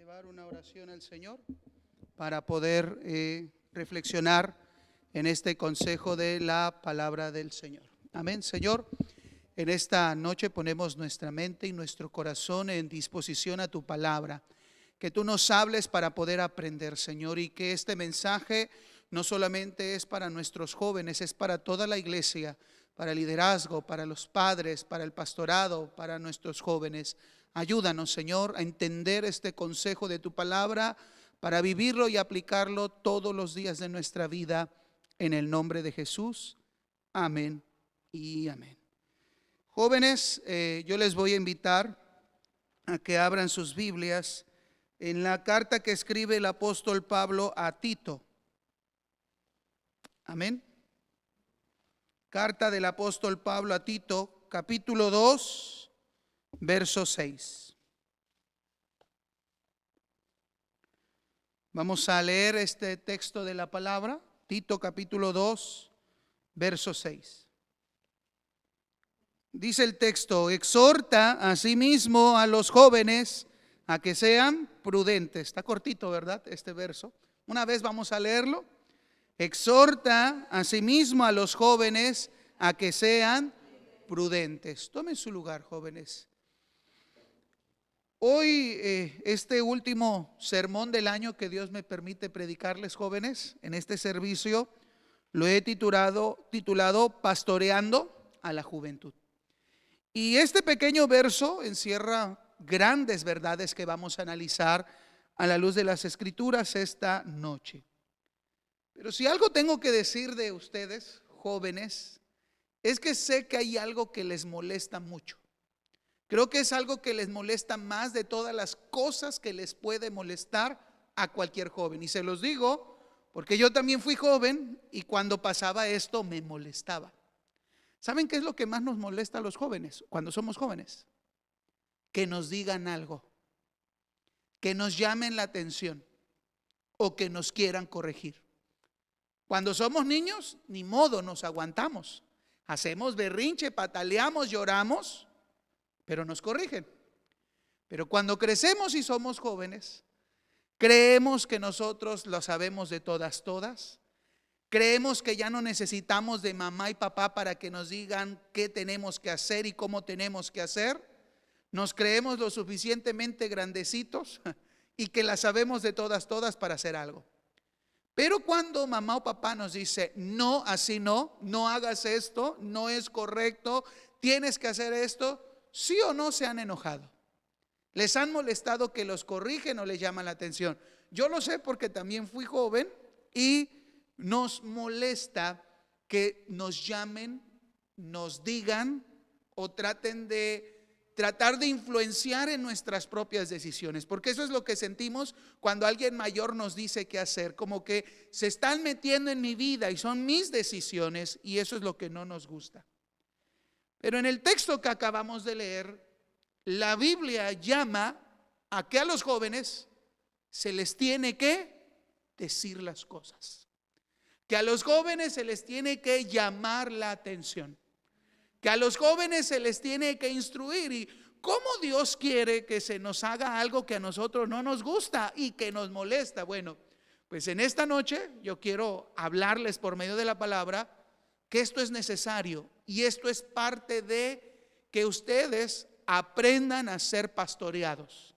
elevar una oración al Señor para poder reflexionar en este consejo de la palabra del Señor. Amén, Señor. En esta noche ponemos nuestra mente y nuestro corazón en disposición a tu palabra. Que tú nos hables para poder aprender, Señor, y que este mensaje no solamente es para nuestros jóvenes, es para toda la iglesia, para el liderazgo, para los padres, para el pastorado, para nuestros jóvenes. Ayúdanos, Señor, a entender este consejo de tu palabra para vivirlo y aplicarlo todos los días de nuestra vida, en el nombre de Jesús. Amén y amén. Jóvenes, yo les voy a invitar a que abran sus Biblias en la carta que escribe el apóstol Pablo a Tito. Amén. Carta del apóstol Pablo a Tito, capítulo 2, verso 6. Vamos a leer este texto de la palabra, Tito capítulo 2, verso 6. Dice el texto: exhorta asimismo a los jóvenes a que sean prudentes. Está cortito, ¿verdad? Este verso. Una vez vamos a leerlo. Exhorta asimismo a los jóvenes a que sean prudentes. Tomen su lugar, jóvenes. Hoy, este último sermón del año que Dios me permite predicarles, jóvenes, en este servicio, lo he titulado Pastoreando a la Juventud. Y este pequeño verso encierra grandes verdades que vamos a analizar a la luz de las Escrituras esta noche. Pero si algo tengo que decir de ustedes, jóvenes, es que sé que hay algo que les molesta mucho. Creo que es algo que les molesta más de todas las cosas que les puede molestar a cualquier joven. Y se los digo porque yo también fui joven y cuando pasaba esto me molestaba. ¿Saben qué es lo que más nos molesta a los jóvenes cuando somos jóvenes? Que nos digan algo, que nos llamen la atención o que nos quieran corregir. Cuando somos niños, ni modo, nos aguantamos. Hacemos berrinche, pataleamos, lloramos, pero nos corrigen. Pero cuando crecemos y somos jóvenes, creemos que nosotros lo sabemos de todas. Creemos que ya no necesitamos de mamá y papá para que nos digan qué tenemos que hacer y cómo tenemos que hacer. Nos creemos lo suficientemente grandecitos y que la sabemos de todas para hacer algo. Pero cuando mamá o papá nos dice, no, así no hagas esto, no es correcto, tienes que hacer esto, sí o no se han enojado. Les han molestado que los corrigen o les llaman la atención. Yo lo sé porque también fui joven y nos molesta que nos llamen, nos digan o tratar de influenciar en nuestras propias decisiones, porque eso es lo que sentimos cuando alguien mayor nos dice qué hacer, como que se están metiendo en mi vida y son mis decisiones, y eso es lo que no nos gusta. Pero en el texto que acabamos de leer, la Biblia llama a que a los jóvenes se les tiene que decir las cosas, que a los jóvenes se les tiene que llamar la atención, que a los jóvenes se les tiene que instruir. ¿Y cómo Dios quiere que se nos haga algo que a nosotros no nos gusta y que nos molesta? Bueno, pues en esta noche yo quiero hablarles por medio de la palabra que esto es necesario y esto es parte de que ustedes aprendan a ser pastoreados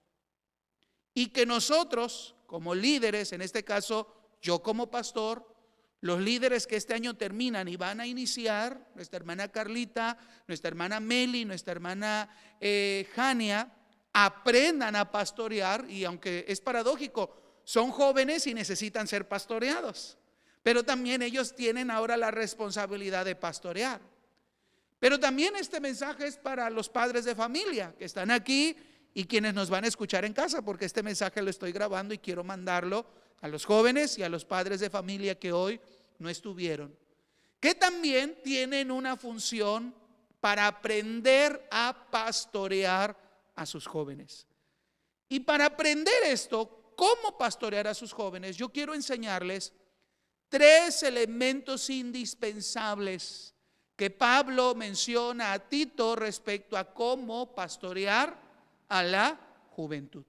y que nosotros como líderes, en este caso yo como pastor, los líderes que este año terminan y van a iniciar, nuestra hermana Carlita, nuestra hermana Meli, nuestra hermana Jania, aprendan a pastorear. Y aunque es paradójico, son jóvenes y necesitan ser pastoreados, pero también ellos tienen ahora la responsabilidad de pastorear. Pero también este mensaje es para los padres de familia que están aquí y quienes nos van a escuchar en casa, porque este mensaje lo estoy grabando y quiero mandarlo a los jóvenes y a los padres de familia que hoy no estuvieron, que también tienen una función para aprender a pastorear a sus jóvenes. Y para aprender esto, cómo pastorear a sus jóvenes, yo quiero enseñarles 3 elementos indispensables que Pablo menciona a Tito respecto a cómo pastorear a la juventud.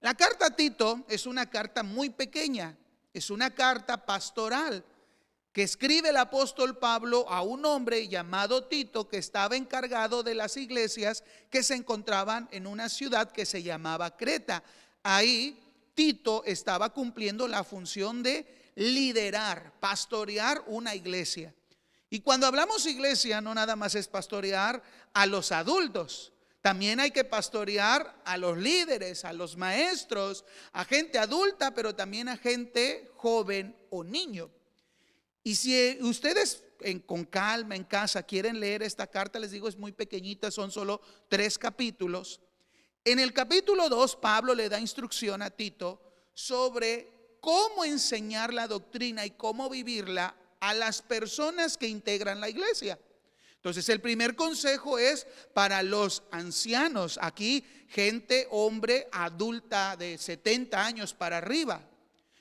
La carta a Tito es una carta muy pequeña, es una carta pastoral que escribe el apóstol Pablo a un hombre llamado Tito, que estaba encargado de las iglesias que se encontraban en una ciudad que se llamaba Creta. Ahí Tito estaba cumpliendo la función de liderar, pastorear una iglesia. Y cuando hablamos iglesia, no nada más es pastorear a los adultos, también hay que pastorear a los líderes, a los maestros, a gente adulta, pero también a gente joven o niño. Y si ustedes con calma en casa quieren leer esta carta, les digo, es muy pequeñita, son solo 3 capítulos. En el capítulo 2, Pablo le da instrucción a Tito sobre cómo enseñar la doctrina y cómo vivirla a las personas que integran la iglesia. Entonces, el primer consejo es para los ancianos. Aquí, gente, hombre, adulta de 70 años para arriba.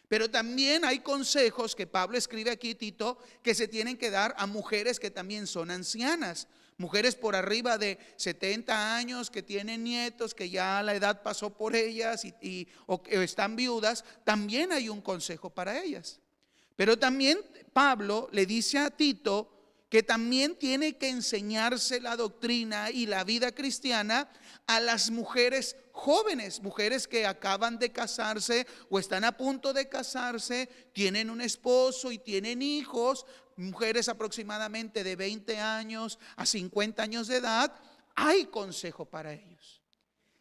Pero también hay consejos que Pablo escribe aquí, Tito, que se tienen que dar a mujeres que también son ancianas. Mujeres por arriba de 70 años que tienen nietos, que ya la edad pasó por ellas o que están viudas. También hay un consejo para ellas. Pero también Pablo le dice a Tito que también tiene que enseñarse la doctrina y la vida cristiana a las mujeres jóvenes, mujeres que acaban de casarse o están a punto de casarse, tienen un esposo y tienen hijos, mujeres aproximadamente de 20 años a 50 años de edad. Hay consejo para ellos.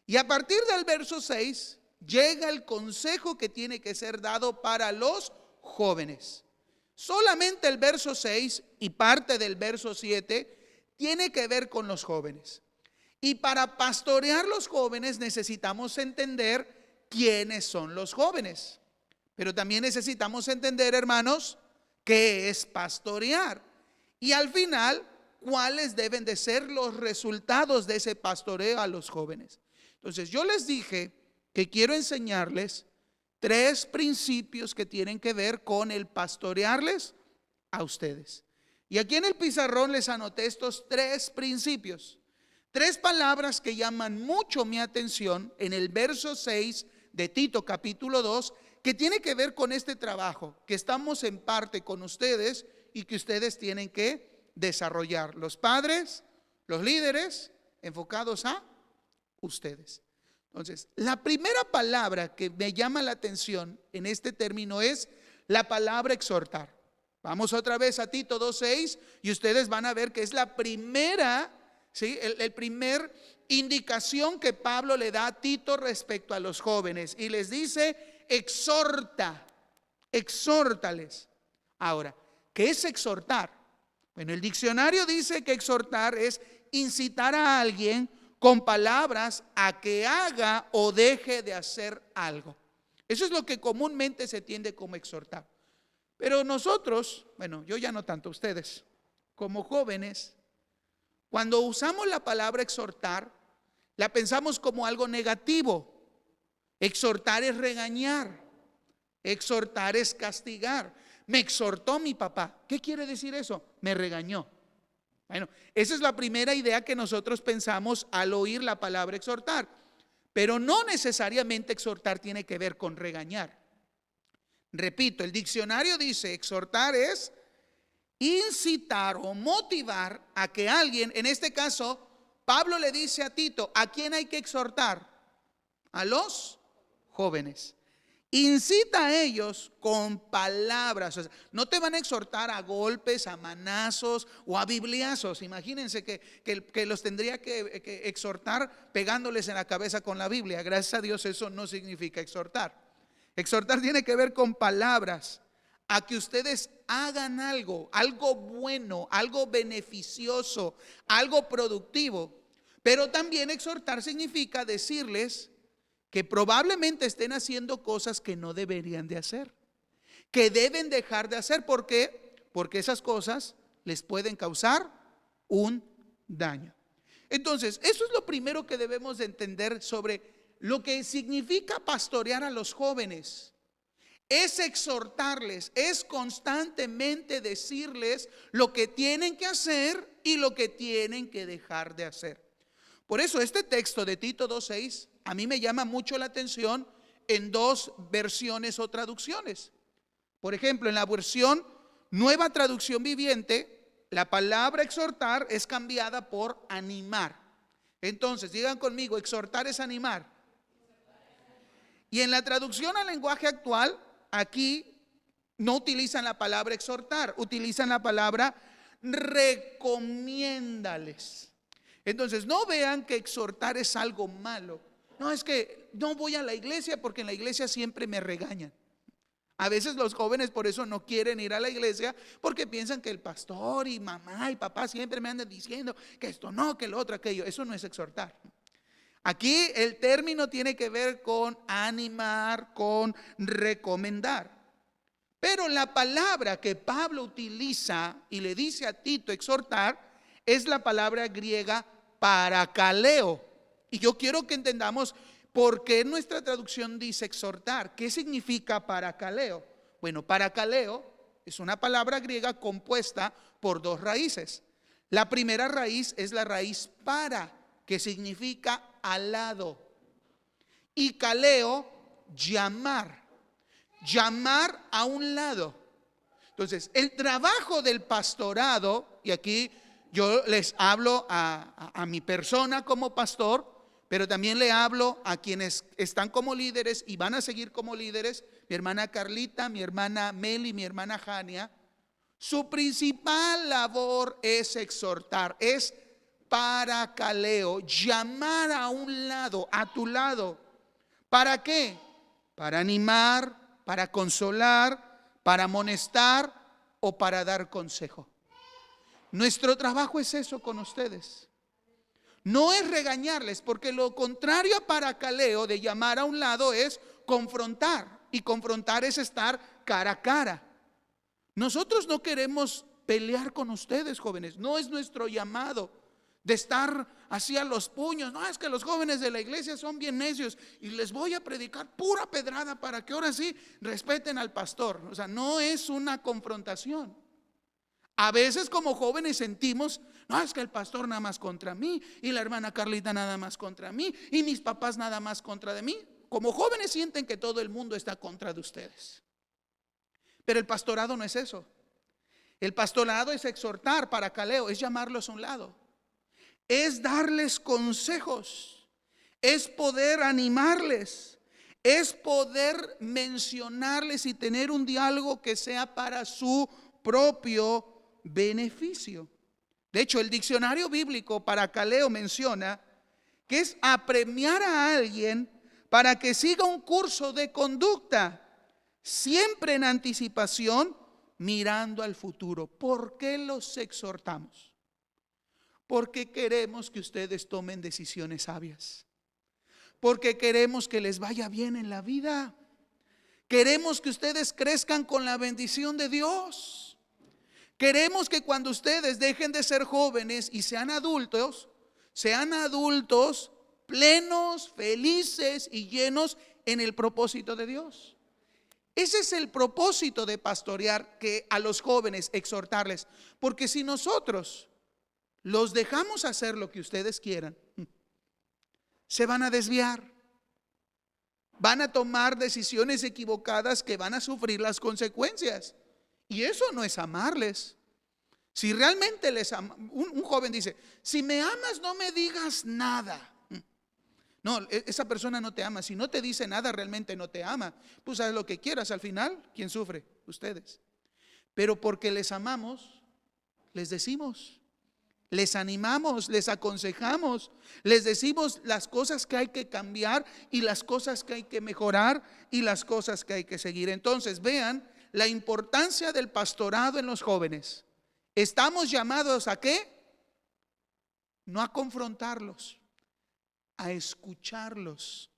Y a partir del verso 6 llega el consejo que tiene que ser dado para los jóvenes. Solamente el verso 6 y parte del verso 7 tiene que ver con los jóvenes. Y para pastorear los jóvenes necesitamos entender quiénes son los jóvenes. Pero también necesitamos entender, hermanos, qué es pastorear. Y al final, cuáles deben de ser los resultados de ese pastoreo a los jóvenes. Entonces, yo les dije que quiero enseñarles 3 principios que tienen que ver con el pastorearles a ustedes. Y aquí en el pizarrón les anoté estos 3 principios. 3 palabras que llaman mucho mi atención en el verso 6 de Tito capítulo 2, que tiene que ver con este trabajo que estamos en parte con ustedes y que ustedes tienen que desarrollar. Los padres, los líderes, enfocados a ustedes. Entonces, la primera palabra que me llama la atención en este término es la palabra exhortar. Vamos otra vez a Tito 2:6 y ustedes van a ver que es la primera, ¿sí? el primer indicación que Pablo le da a Tito respecto a los jóvenes. Y les dice, exhórtales. Ahora, ¿qué es exhortar? Bueno, el diccionario dice que exhortar es incitar a alguien con palabras a que haga o deje de hacer algo. Eso es lo que comúnmente se entiende como exhortar. Pero nosotros, bueno, yo ya no tanto, ustedes, como jóvenes, cuando usamos la palabra exhortar, la pensamos como algo negativo. Exhortar es regañar, exhortar es castigar. Me exhortó mi papá. ¿Qué quiere decir eso? Me regañó. Bueno, esa es la primera idea que nosotros pensamos al oír la palabra exhortar. Pero no necesariamente exhortar tiene que ver con regañar. Repito, el diccionario dice exhortar es incitar o motivar a que alguien, en este caso, Pablo le dice a Tito, ¿a quién hay que exhortar? A los jóvenes. Incita a ellos con palabras. O sea, no te van a exhortar a golpes, a manazos o a bibliazos. Imagínense que los tendría que exhortar pegándoles en la cabeza con la Biblia. Gracias a Dios eso no significa exhortar. Exhortar tiene que ver con palabras, a que ustedes hagan algo bueno, algo beneficioso, algo productivo. Pero también exhortar significa decirles que probablemente estén haciendo cosas que no deberían de hacer, que deben dejar de hacer. ¿Por qué? Porque esas cosas les pueden causar un daño. Entonces, eso es lo primero que debemos de entender sobre lo que significa pastorear a los jóvenes. Es exhortarles, es constantemente decirles lo que tienen que hacer y lo que tienen que dejar de hacer. Por eso este texto de Tito 2:6 a mí me llama mucho la atención en dos versiones o traducciones. Por ejemplo, en la versión Nueva Traducción Viviente, la palabra exhortar es cambiada por animar. Entonces, digan conmigo, exhortar es animar. Y en la traducción al lenguaje actual, aquí no utilizan la palabra exhortar, utilizan la palabra recomiéndales. Entonces, no vean que exhortar es algo malo. No, es que no voy a la iglesia porque en la iglesia siempre me regañan. A veces los jóvenes por eso no quieren ir a la iglesia, porque piensan que el pastor y mamá y papá siempre me andan diciendo que esto no, que lo otro, aquello. Eso no es exhortar. Aquí el término tiene que ver con animar, con recomendar. Pero la palabra que Pablo utiliza y le dice a Tito exhortar es la palabra griega parakaleo. Y yo quiero que entendamos por qué nuestra traducción dice exhortar. ¿Qué significa parakaleo? Bueno, parakaleo es una palabra griega compuesta por dos raíces. La primera raíz es la raíz para, que significa al lado. Y kaleo, llamar. Llamar a un lado. Entonces, el trabajo del pastorado, y aquí yo les hablo a mi persona como pastor, pero también le hablo a quienes están como líderes y van a seguir como líderes, mi hermana Carlita, mi hermana Meli, mi hermana Jania. Su principal labor es exhortar, es parakaleo, llamar a un lado, a tu lado. ¿Para qué? Para animar, para consolar, para amonestar o para dar consejo. Nuestro trabajo es eso con ustedes. No es regañarles, porque lo contrario a parakaleo, de llamar a un lado, es confrontar. Y confrontar es estar cara a cara. Nosotros no queremos pelear con ustedes, jóvenes. No es nuestro llamado de estar así a los puños. No, es que los jóvenes de la iglesia son bien necios y les voy a predicar pura pedrada para que ahora sí respeten al pastor. O sea, no es una confrontación. A veces como jóvenes sentimos, no, es que el pastor nada más contra mí y la hermana Carlita nada más contra mí y mis papás nada más contra de mí. Como jóvenes sienten que todo el mundo está contra de ustedes. Pero el pastorado no es eso. El pastorado es exhortar, parakaleo, es llamarlos a un lado. Es darles consejos, es poder animarles, es poder mencionarles y tener un diálogo que sea para su propio beneficio. De hecho, el diccionario bíblico parakaleo menciona que es apremiar a alguien para que siga un curso de conducta, siempre en anticipación, mirando al futuro. ¿Por qué los exhortamos? Porque queremos que ustedes tomen decisiones sabias. Porque queremos que les vaya bien en la vida. Queremos que ustedes crezcan con la bendición de Dios. Queremos que cuando ustedes dejen de ser jóvenes y sean adultos plenos, felices y llenos en el propósito de Dios. Ese es el propósito de pastorear, que a los jóvenes exhortarles. Porque si nosotros los dejamos hacer lo que ustedes quieran, se van a desviar. Van a tomar decisiones equivocadas que van a sufrir las consecuencias. Y eso no es amarles. Si realmente les amas, un joven dice, si me amas no me digas nada. No, esa persona no te ama. Si no te dice nada, realmente no te ama. Pues haz lo que quieras. Al final, ¿quién sufre? Ustedes. Pero porque les amamos, les decimos, les animamos, les aconsejamos, les decimos las cosas que hay que cambiar y las cosas que hay que mejorar y las cosas que hay que seguir. Entonces, vean la importancia del pastorado en los jóvenes. Estamos llamados ¿a qué? No a confrontarlos, a escucharlos,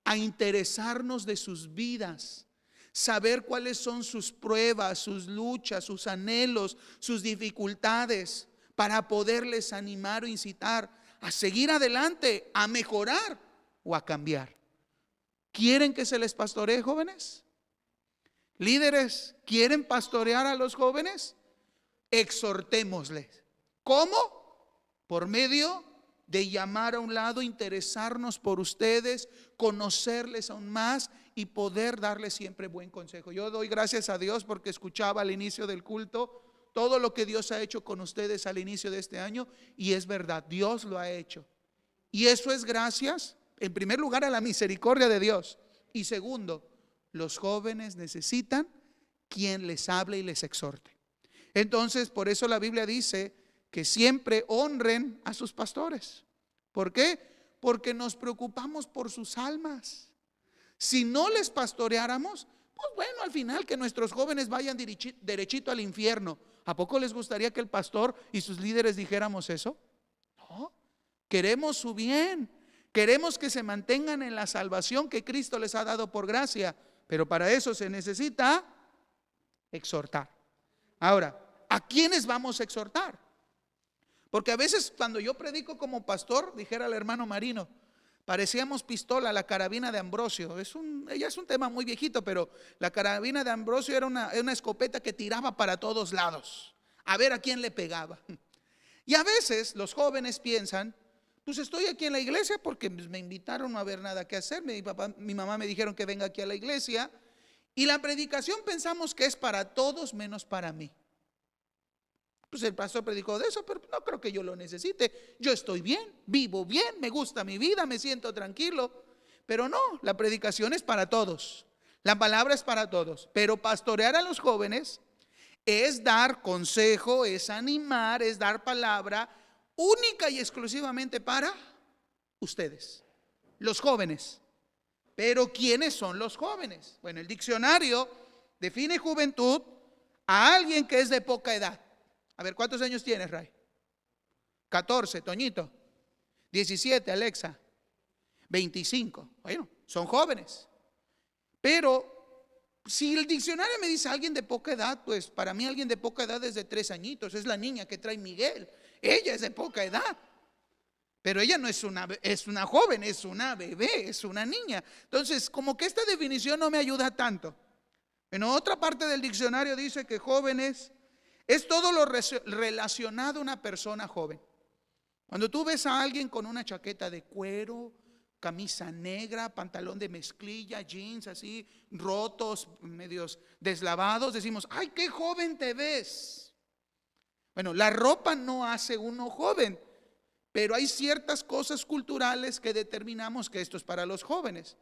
a interesarnos de sus vidas, saber cuáles son sus pruebas, sus luchas, sus anhelos, sus dificultades, para poderles animar o incitar a seguir adelante, a mejorar o a cambiar. ¿Quieren que se les pastoree, jóvenes? Líderes, ¿quieren pastorear a los jóvenes? Exhortémosles. ¿Cómo? Por medio de llamar a un lado, interesarnos por ustedes, conocerles aún más y poder darle siempre buen consejo. Yo doy gracias a Dios porque escuchaba al inicio del culto todo lo que Dios ha hecho con ustedes al inicio de este año, y es verdad, Dios lo ha hecho. Y eso es gracias, en primer lugar, a la misericordia de Dios. Y segundo, los jóvenes necesitan quien les hable y les exhorte. Entonces, por eso la Biblia dice que siempre honren a sus pastores. ¿Por qué? Porque nos preocupamos por sus almas. Si no les pastoreáramos, pues bueno, al final que nuestros jóvenes vayan derechito al infierno. ¿A poco les gustaría que el pastor y sus líderes dijéramos eso? No, queremos su bien. Queremos que se mantengan en la salvación que Cristo les ha dado por gracia. Pero para eso se necesita exhortar. Ahora, ¿a quiénes vamos a exhortar? Porque a veces cuando yo predico como pastor, dijera el hermano Marino, parecíamos pistola, la carabina de Ambrosio. Ya es un tema muy viejito, pero la carabina de Ambrosio era una escopeta que tiraba para todos lados, a ver a quién le pegaba. Y a veces los jóvenes piensan, pues estoy aquí en la iglesia porque me invitaron, no a haber nada que hacer. Mi papá, mi mamá me dijeron que venga aquí a la iglesia, y la predicación pensamos que es para todos menos para mí. Pues el pastor predicó de eso, pero no creo que yo lo necesite. Yo estoy bien, vivo bien, me gusta mi vida, me siento tranquilo. Pero no, la predicación es para todos, la palabra es para todos. Pero pastorear a los jóvenes es dar consejo, es animar, es dar palabra única y exclusivamente para ustedes, los jóvenes. Pero ¿quiénes son los jóvenes? Bueno, el diccionario define juventud a alguien que es de poca edad. A ver, ¿cuántos años tienes, Ray? 14, Toñito. 17, Alexa. 25. Bueno, son jóvenes. Pero si el diccionario me dice alguien de poca edad, pues para mí alguien de poca edad es de 3 añitos. Es la niña que trae Miguel. Ella es de poca edad. Pero ella no es una joven, es una bebé, es una niña. Entonces, como que esta definición no me ayuda tanto. En otra parte del diccionario dice que jóvenes es todo lo relacionado a una persona joven. Cuando tú ves a alguien con una chaqueta de cuero, camisa negra, pantalón de mezclilla, jeans así rotos, medios deslavados, decimos, ¡ay, qué joven te ves! Bueno, la ropa no hace uno joven, pero hay ciertas cosas culturales que determinamos que esto es para los jóvenes.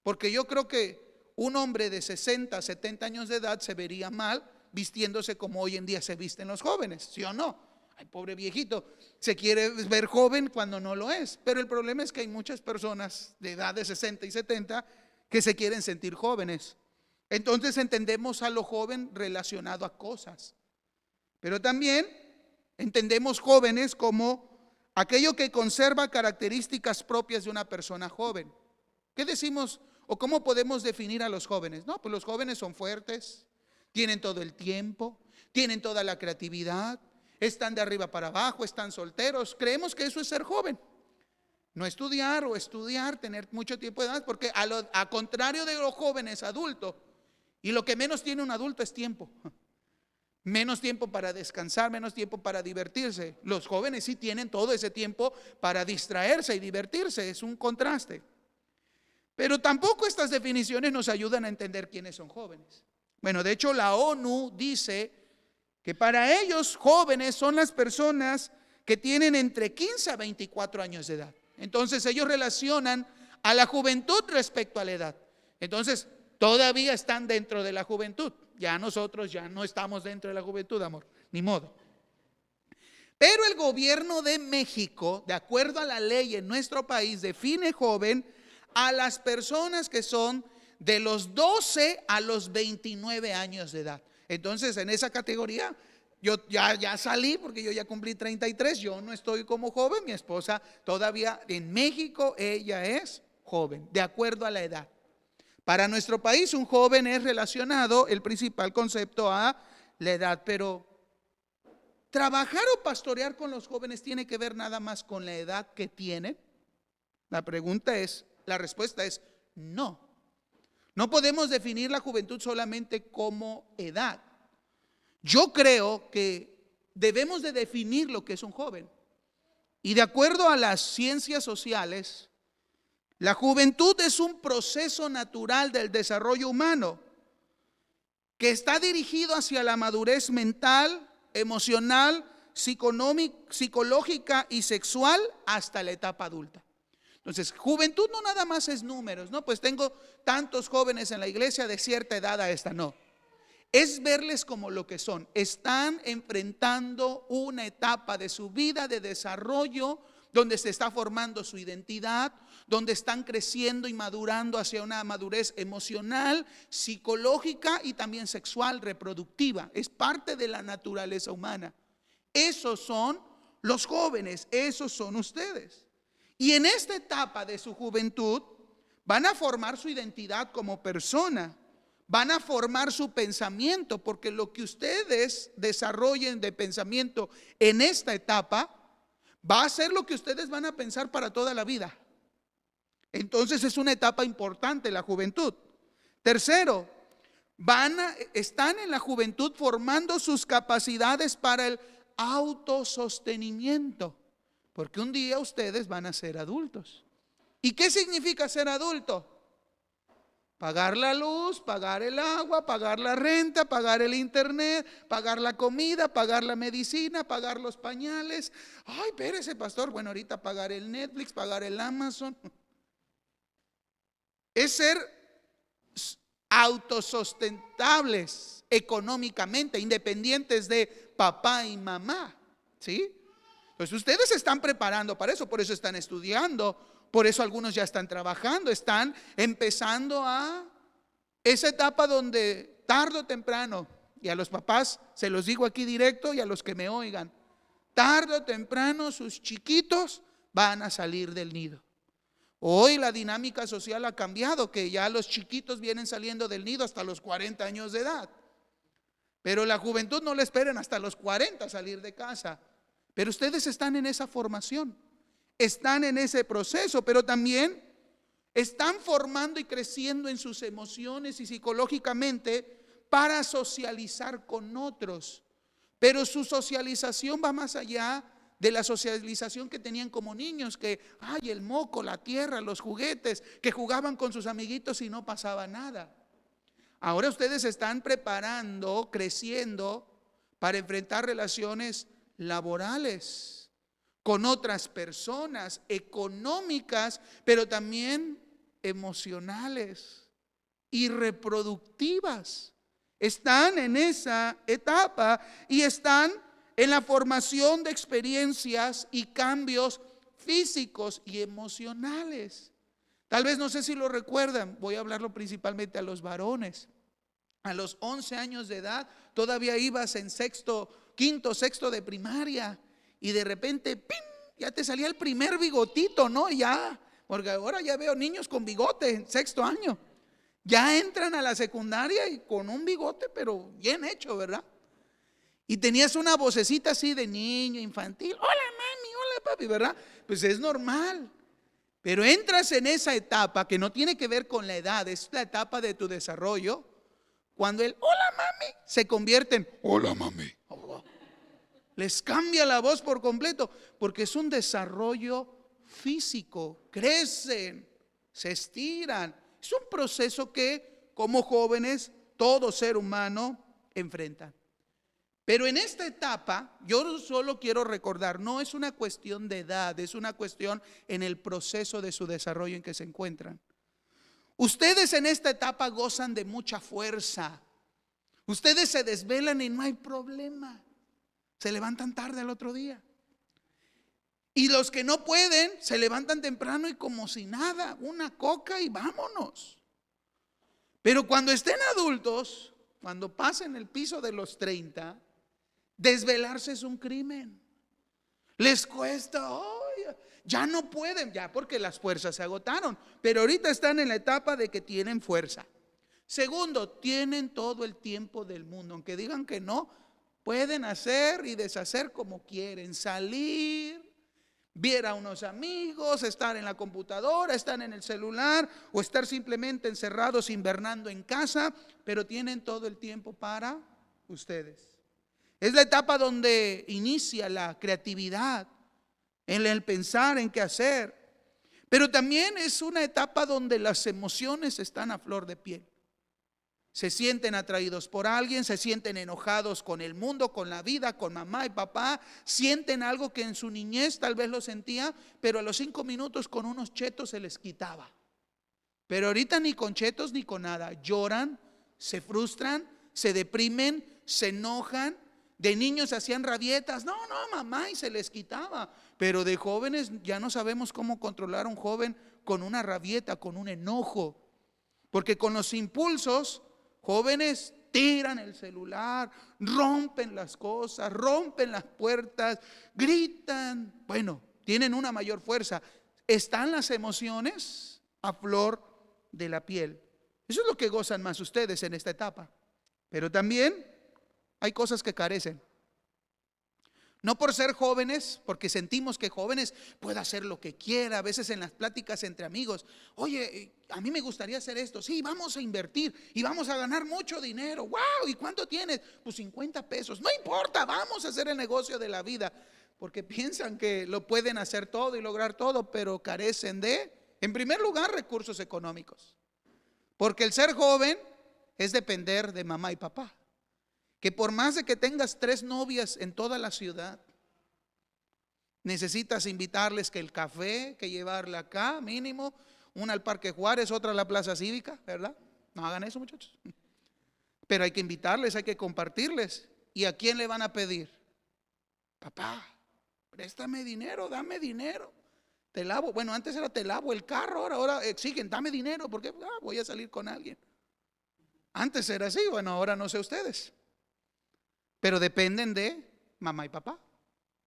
Porque yo creo que un hombre de 60, 70 años de edad se vería mal vistiéndose como hoy en día se visten los jóvenes, ¿sí o no? Ay, pobre viejito, se quiere ver joven cuando no lo es. Pero el problema es que hay muchas personas de edad de 60 y 70 que se quieren sentir jóvenes. Entonces entendemos a lo joven relacionado a cosas. Pero también entendemos jóvenes como aquello que conserva características propias de una persona joven. ¿Qué decimos o cómo podemos definir a los jóvenes? No, pues los jóvenes son fuertes, tienen todo el tiempo, tienen toda la creatividad, están de arriba para abajo, están solteros. Creemos que eso es ser joven. No estudiar o estudiar, tener mucho tiempo de edad, porque a contrario de los jóvenes adultos, y lo que menos tiene un adulto es tiempo. Menos tiempo para descansar, menos tiempo para divertirse. Los jóvenes sí tienen todo ese tiempo para distraerse y divertirse, es un contraste. Pero tampoco estas definiciones nos ayudan a entender quiénes son jóvenes. Bueno, de hecho la ONU dice que para ellos jóvenes son las personas que tienen entre 15 a 24 años de edad. Entonces ellos relacionan a la juventud respecto a la edad. Entonces todavía están dentro de la juventud. Ya nosotros ya no estamos dentro de la juventud, amor, ni modo. Pero el gobierno de México, de acuerdo a la ley en nuestro país, define joven a las personas que son de los 12 a los 29 años de edad. Entonces en esa categoría yo ya salí, porque yo ya cumplí 33. Yo no estoy como joven, mi esposa todavía en México, ella es joven, de acuerdo a la edad. Para nuestro país un joven es relacionado, el principal concepto, a la edad. Pero trabajar o pastorear con los jóvenes tiene que ver nada más con la edad que tienen. La respuesta es no. No podemos definir la juventud solamente como edad. Yo creo que debemos de definir lo que es un joven. Y de acuerdo a las ciencias sociales, La juventud es un proceso natural del desarrollo humano que está dirigido hacia la madurez mental, emocional, psicológica y sexual hasta la etapa adulta. Entonces, juventud no nada más es números, ¿no? Pues tengo tantos jóvenes en la iglesia de cierta edad a esta, no. Es verles como lo que son. Están enfrentando una etapa de su vida de desarrollo donde se está formando su identidad, donde están creciendo y madurando hacia una madurez emocional, psicológica y también sexual, reproductiva. Es parte de la naturaleza humana. Esos son los jóvenes, esos son ustedes. Y en esta etapa de su juventud van a formar su identidad como persona, van a formar su pensamiento, porque lo que ustedes desarrollen de pensamiento en esta etapa va a ser lo que ustedes van a pensar para toda la vida. Entonces es una etapa importante la juventud. Tercero, están en la juventud formando sus capacidades para el autosostenimiento, porque un día ustedes van a ser adultos. ¿Y qué significa ser adulto? Pagar la luz, pagar el agua, pagar la renta, pagar el internet, pagar la comida, pagar la medicina, pagar los pañales. Ay, espérese, pastor, bueno, ahorita pagar el Netflix, pagar el Amazon. Es ser autosustentables económicamente, independientes de papá y mamá, ¿sí? Pues ustedes se están preparando para eso, por eso están estudiando, por eso algunos ya están trabajando, están empezando a esa etapa donde tarde o temprano, y a los papás se los digo aquí directo y a los que me oigan, tarde o temprano sus chiquitos van a salir del nido. Hoy la dinámica social ha cambiado, que ya los chiquitos vienen saliendo del nido hasta los 40 años de edad. Pero la juventud no le esperen hasta los 40 salir de casa. Pero ustedes están en esa formación, están en ese proceso, pero también están formando y creciendo en sus emociones y psicológicamente para socializar con otros. Pero su socialización va más allá de la socialización que tenían como niños, que ay, el moco, la tierra, los juguetes, que jugaban con sus amiguitos y no pasaba nada. Ahora ustedes están preparando, creciendo para enfrentar relaciones laborales con otras personas, económicas, pero también emocionales y reproductivas. Están en esa etapa y están en la formación de experiencias y cambios físicos y emocionales. Tal vez no sé si lo recuerdan, voy a hablarlo principalmente a los varones. A los 11 años de edad todavía ibas en quinto, sexto de primaria y de repente ¡pim!, ya te salía el primer bigotito, ¿no? Ya, porque ahora ya veo niños con bigote en sexto año. Ya entran a la secundaria y con un bigote, pero bien hecho, ¿verdad? Y tenías una vocecita así de niño infantil. Hola mami, hola papi, ¿verdad? Pues es normal. Pero entras en esa etapa que no tiene que ver con la edad, es la etapa de tu desarrollo, cuando el hola mami se convierte en hola mami. Les cambia la voz por completo, porque es un desarrollo físico, crecen, se estiran. Es un proceso que como jóvenes todo ser humano enfrenta. Pero en esta etapa, yo solo quiero recordar, no es una cuestión de edad, es una cuestión en el proceso de su desarrollo en que se encuentran. Ustedes en esta etapa gozan de mucha fuerza. Ustedes se desvelan y no hay problema. Se levantan tarde al otro día. Y los que no pueden, se levantan temprano y como si nada, una coca y vámonos. Pero cuando estén adultos, cuando pasen el piso de los 30, desvelarse es un crimen. Les cuesta, ya no pueden, ya porque las fuerzas se agotaron. Pero ahorita están en la etapa de que tienen fuerza. Segundo, tienen todo el tiempo del mundo. Aunque digan que no, pueden hacer y deshacer como quieren. Salir, ver a unos amigos, estar en la computadora, estar en el celular o estar simplemente encerrados invernando en casa. Pero tienen todo el tiempo para ustedes. Es la etapa donde inicia la creatividad, en el pensar en qué hacer. Pero también es una etapa donde las emociones están a flor de piel. Se sienten atraídos por alguien, se sienten enojados con el mundo, con la vida, con mamá y papá. Sienten algo que en su niñez tal vez lo sentía, pero a los 5 minutos con unos chetos se les quitaba. Pero ahorita ni con chetos ni con nada. Lloran, se frustran, se deprimen, se enojan. De niños hacían rabietas, no, mamá, y se les quitaba. Pero de jóvenes ya no sabemos cómo controlar a un joven con una rabieta, con un enojo. Porque con los impulsos, jóvenes tiran el celular, rompen las cosas, rompen las puertas, gritan. Bueno, tienen una mayor fuerza. Están las emociones a flor de la piel. Eso es lo que gozan más ustedes en esta etapa. Pero también hay cosas que carecen. No por ser jóvenes, porque sentimos que jóvenes puede hacer lo que quiera. A veces en las pláticas entre amigos, oye, a mí me gustaría hacer esto. Sí, vamos a invertir y vamos a ganar mucho dinero. Wow, ¿y cuánto tienes? Pues 50 pesos. No importa, vamos a hacer el negocio de la vida. Porque piensan que lo pueden hacer todo y lograr todo, pero carecen de, en primer lugar, recursos económicos. Porque el ser joven es depender de mamá y papá. Que por más de que tengas 3 novias en toda la ciudad, necesitas invitarles que el café, que llevarla acá, mínimo, una al Parque Juárez, otra a la Plaza Cívica, ¿verdad? No hagan eso, muchachos. Pero hay que invitarles, hay que compartirles. ¿Y a quién le van a pedir? Papá, préstame dinero, dame dinero. Te lavo, bueno, antes era te lavo el carro, ahora exigen, dame dinero, porque voy a salir con alguien. Antes era así, bueno, ahora no sé ustedes. Pero dependen de mamá y papá.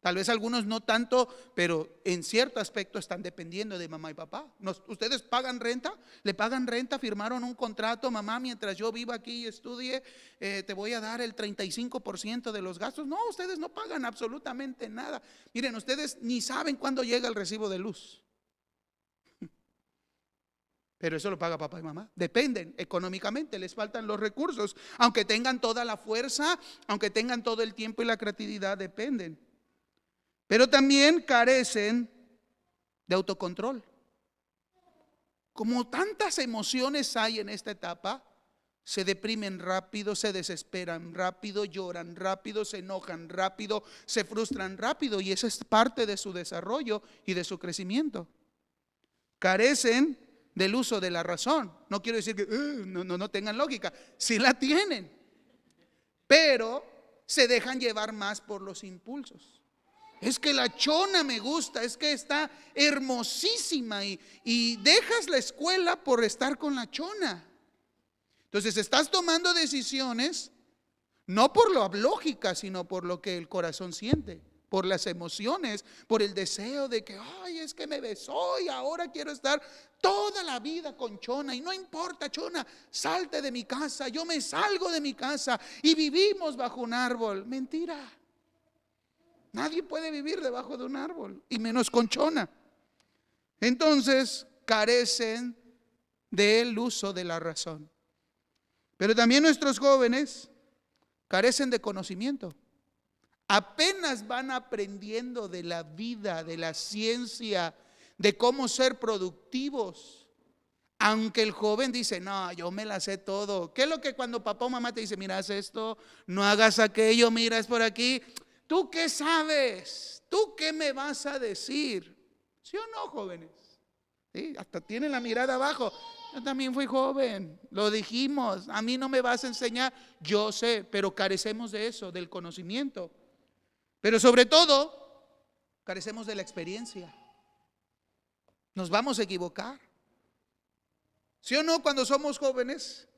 Tal vez algunos no tanto, pero en cierto aspecto están dependiendo de mamá y papá. ¿Ustedes pagan renta? ¿Le pagan renta? ¿Firmaron un contrato? Mamá, mientras yo viva aquí y estudie, te voy a dar el 35% de los gastos. No, ustedes no pagan absolutamente nada. Miren, ustedes ni saben cuándo llega el recibo de luz. Pero eso lo paga papá y mamá. Dependen económicamente, les faltan los recursos. Aunque tengan toda la fuerza, aunque tengan todo el tiempo y la creatividad, dependen. Pero también carecen de autocontrol. Como tantas emociones hay en esta etapa, se deprimen rápido, se desesperan rápido, lloran rápido, se enojan rápido, se frustran rápido. Y esa es parte de su desarrollo y de su crecimiento. Carecen del uso de la razón. No quiero decir que no tengan lógica, sí la tienen, pero se dejan llevar más por los impulsos. Es que la chona me gusta, es que está hermosísima y dejas la escuela por estar con la chona. Entonces estás tomando decisiones no por la lógica, sino por lo que el corazón siente, por las emociones, por el deseo de que, ay, es que me besó y ahora quiero estar toda la vida con chona. Y no importa, chona, salte de mi casa, yo me salgo de mi casa y vivimos bajo un árbol. Mentira. Nadie puede vivir debajo de un árbol, y menos con chona. Entonces carecen del uso de la razón. Pero también nuestros jóvenes carecen de conocimiento. Apenas van aprendiendo de la vida, de la ciencia, de cómo ser productivos. Aunque el joven dice, no, yo me la sé todo. ¿Qué es lo que cuando papá o mamá te dice, mira, haz esto, no hagas aquello, mira, es por aquí? ¿Tú qué sabes? ¿Tú qué me vas a decir? ¿Sí o no, jóvenes? ¿Sí? Hasta tienen la mirada abajo. Yo también fui joven, lo dijimos, a mí no me vas a enseñar. Yo sé, pero carecemos de eso, del conocimiento. Pero sobre todo, carecemos de la experiencia. Nos vamos a equivocar. ¿Sí o no? Cuando somos jóvenes,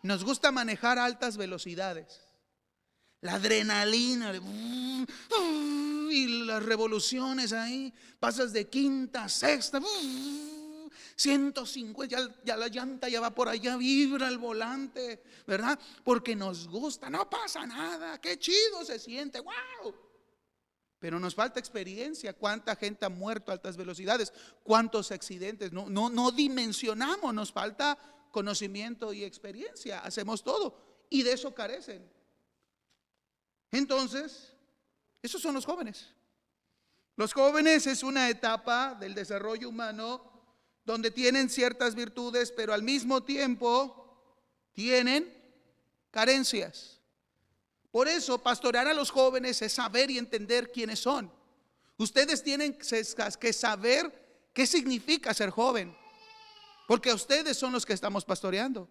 nos gusta manejar a altas velocidades. La adrenalina y las revoluciones ahí, pasas de quinta a sexta, 150, ya la llanta ya va por allá, vibra el volante, ¿verdad? Porque nos gusta, no pasa nada, qué chido se siente, wow. Pero nos falta experiencia. ¿Cuánta gente ha muerto a altas velocidades? ¿Cuántos accidentes? No dimensionamos, nos falta conocimiento y experiencia. Hacemos todo y de eso carecen. Entonces, esos son los jóvenes. Los jóvenes es una etapa del desarrollo humano donde tienen ciertas virtudes, pero al mismo tiempo tienen carencias. Por eso, pastorear a los jóvenes es saber y entender quiénes son. Ustedes tienen que saber qué significa ser joven, porque ustedes son los que estamos pastoreando.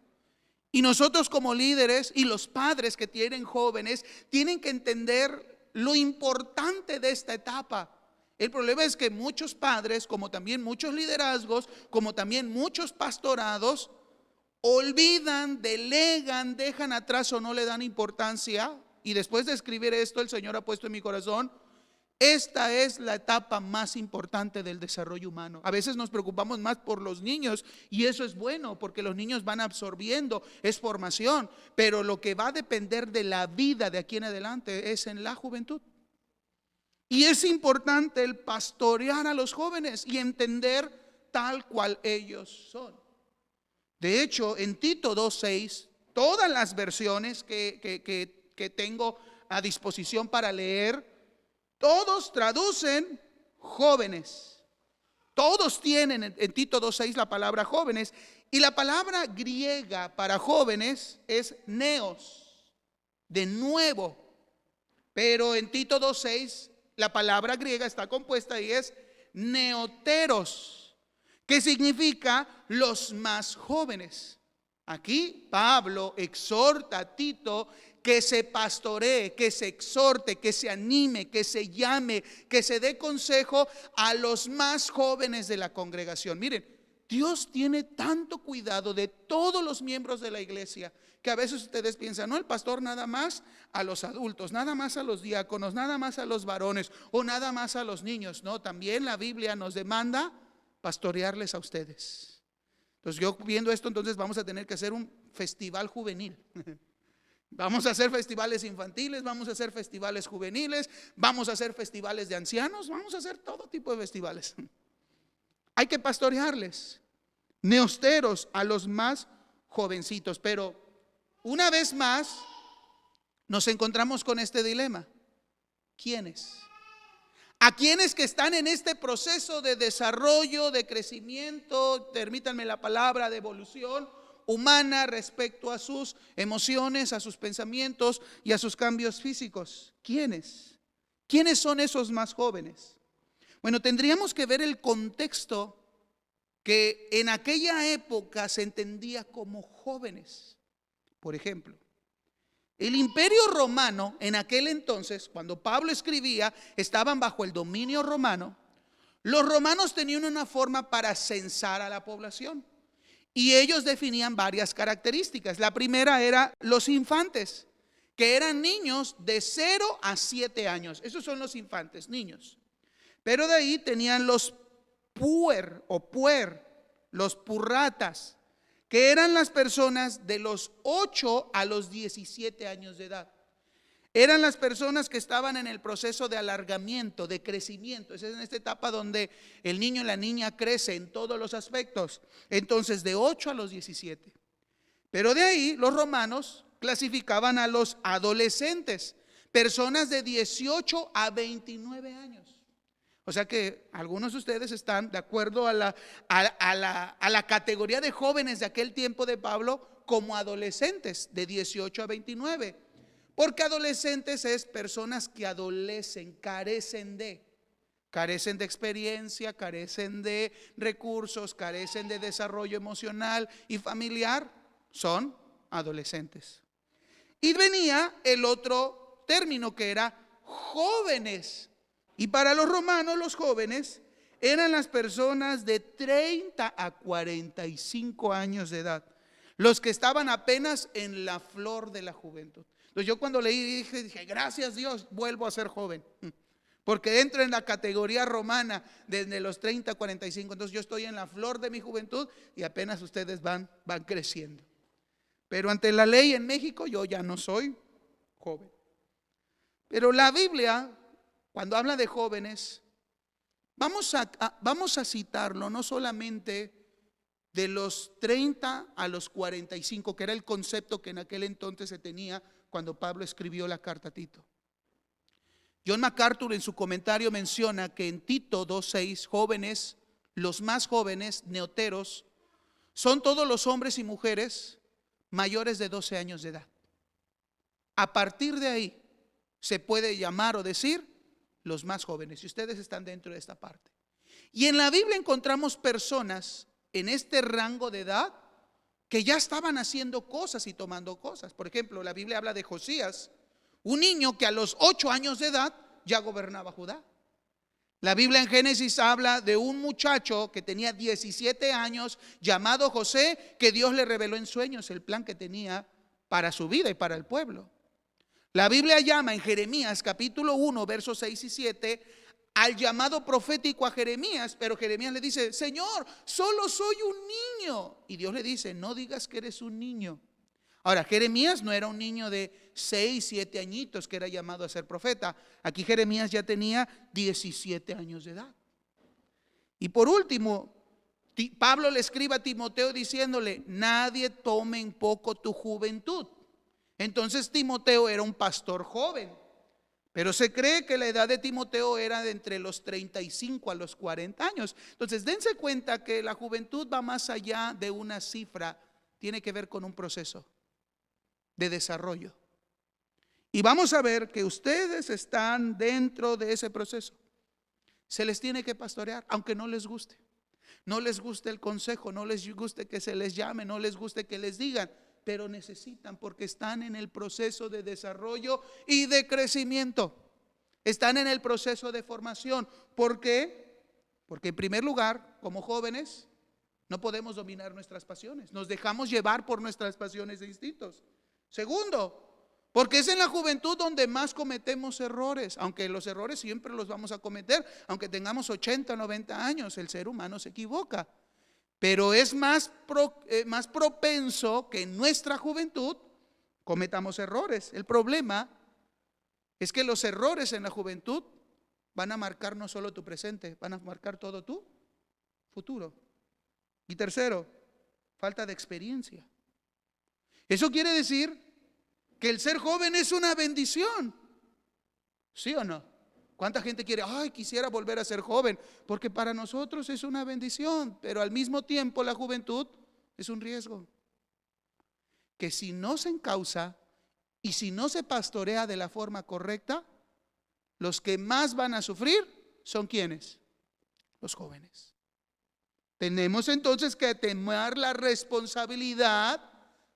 Y nosotros como líderes y los padres que tienen jóvenes tienen que entender lo importante de esta etapa. El problema es que muchos padres, como también muchos liderazgos, como también muchos pastorados, olvidan, delegan, dejan atrás o no le dan importancia. Y después de escribir esto, el Señor ha puesto en mi corazón: esta es la etapa más importante del desarrollo humano. A veces nos preocupamos más por los niños, y eso es bueno porque los niños van absorbiendo, es formación. Pero lo que va a depender de la vida de aquí en adelante es en la juventud. Y es importante el pastorear a los jóvenes y entender tal cual ellos son. De hecho, en Tito 2:6, todas las versiones que tengo a disposición para leer, todos traducen jóvenes. Todos tienen en Tito 2:6 la palabra jóvenes. Y la palabra griega para jóvenes es neos, de nuevo. Pero en Tito 2:6 la palabra griega está compuesta y es neoteros, que significa los más jóvenes. Aquí Pablo exhorta a Tito que se pastoree, que se exhorte, que se anime, que se llame, que se dé consejo a los más jóvenes de la congregación. Miren, Dios tiene tanto cuidado de todos los miembros de la iglesia que a veces ustedes piensan: no, el pastor nada más a los adultos, nada más a los diáconos, nada más a los varones o nada más a los niños. No, también la Biblia nos demanda pastorearles a ustedes. Entonces, yo viendo esto, entonces vamos a tener que hacer un festival juvenil. Vamos a hacer festivales infantiles, vamos a hacer festivales juveniles, vamos a hacer festivales de ancianos, vamos a hacer todo tipo de festivales. Hay que pastorearles, neosteros, a los más jovencitos. Pero una vez más nos encontramos con este dilema: ¿quiénes? A quienes que están en este proceso de desarrollo, de crecimiento, permítanme la palabra, de evolución humana respecto a sus emociones, a sus pensamientos y a sus cambios físicos. ¿Quiénes? ¿Quiénes son esos más jóvenes? Bueno, tendríamos que ver el contexto que en aquella época se entendía como jóvenes. Por ejemplo, el imperio romano en aquel entonces, cuando Pablo escribía, estaban bajo el dominio romano. Los romanos tenían una forma para censar a la población y ellos definían varias características. La primera era los infantes, que eran niños de 0 a 7 años. Esos son los infantes, niños. Pero de ahí tenían los puer o puer, los purratas, que eran las personas de los 8 a los 17 años de edad. Eran las personas que estaban en el proceso de alargamiento, de crecimiento. Es en esta etapa donde el niño y la niña crecen en todos los aspectos. Entonces, de 8 a los 17. Pero de ahí los romanos clasificaban a los adolescentes, personas de 18 a 29 años. O sea que algunos de ustedes están de acuerdo a la categoría de jóvenes de aquel tiempo de Pablo como adolescentes de 18 a 29. Porque adolescentes es personas que adolecen, carecen de experiencia, carecen de recursos, carecen de desarrollo emocional y familiar. Son adolescentes. Y venía el otro término que era jóvenes. Y para los romanos los jóvenes eran las personas de 30 a 45 años de edad, los que estaban apenas en la flor de la juventud. Entonces yo cuando leí dije, gracias Dios, vuelvo a ser joven, porque entro en la categoría romana desde los 30 a 45. Entonces yo estoy en la flor de mi juventud y apenas ustedes van creciendo. Pero ante la ley en México yo ya no soy joven. Pero la Biblia, cuando habla de jóvenes, vamos a citarlo no solamente de los 30 a los 45, que era el concepto que en aquel entonces se tenía cuando Pablo escribió la carta a Tito. John MacArthur en su comentario menciona que en Tito 2:6, jóvenes los más jóvenes, neoteros, son todos los hombres y mujeres mayores de 12 años de edad. A partir de ahí se puede llamar o decir los más jóvenes, y ustedes están dentro de esta parte. Y en la Biblia encontramos personas en este rango de edad que ya estaban haciendo cosas y tomando cosas. Por ejemplo, la Biblia habla de Josías, un niño que a los 8 años de edad ya gobernaba Judá. La Biblia en Génesis habla de un muchacho que tenía 17 años llamado José, que Dios le reveló en sueños el plan que tenía para su vida y para el pueblo. La Biblia llama en Jeremías capítulo 1 versos 6 y 7 al llamado profético a Jeremías, pero Jeremías le dice: Señor, solo soy un niño. Y Dios le dice: no digas que eres un niño. Ahora, Jeremías no era un niño de 6, 7 añitos que era llamado a ser profeta. Aquí Jeremías ya tenía 17 años de edad. Y por último, Pablo le escribe a Timoteo diciéndole: nadie tome en poco tu juventud. Entonces Timoteo era un pastor joven, pero se cree que la edad de Timoteo era de entre los 35 a los 40 años. Entonces dense cuenta que la juventud va más allá de una cifra, tiene que ver con un proceso de desarrollo. Y vamos a ver que ustedes están dentro de ese proceso. Se les tiene que pastorear, aunque no les guste. No les guste el consejo, no les guste que se les llame, no les guste que les digan, pero necesitan, porque están en el proceso de desarrollo y de crecimiento. Están en el proceso de formación. ¿Por qué? Porque en primer lugar, como jóvenes, no podemos dominar nuestras pasiones. Nos dejamos llevar por nuestras pasiones e instintos. Segundo, porque es en la juventud donde más cometemos errores, aunque los errores siempre los vamos a cometer, aunque tengamos 80, 90 años, el ser humano se equivoca. Pero es más propenso que en nuestra juventud cometamos errores. El problema es que los errores en la juventud van a marcar no solo tu presente, van a marcar todo tu futuro. Y tercero, falta de experiencia. Eso quiere decir que el ser joven es una bendición. ¿Sí o no? ¿Cuánta gente quiere, quisiera volver a ser joven? Porque para nosotros es una bendición, pero al mismo tiempo la juventud es un riesgo. Que si no se encausa y si no se pastorea de la forma correcta, los que más van a sufrir son ¿quiénes? Los jóvenes. Tenemos entonces que tomar la responsabilidad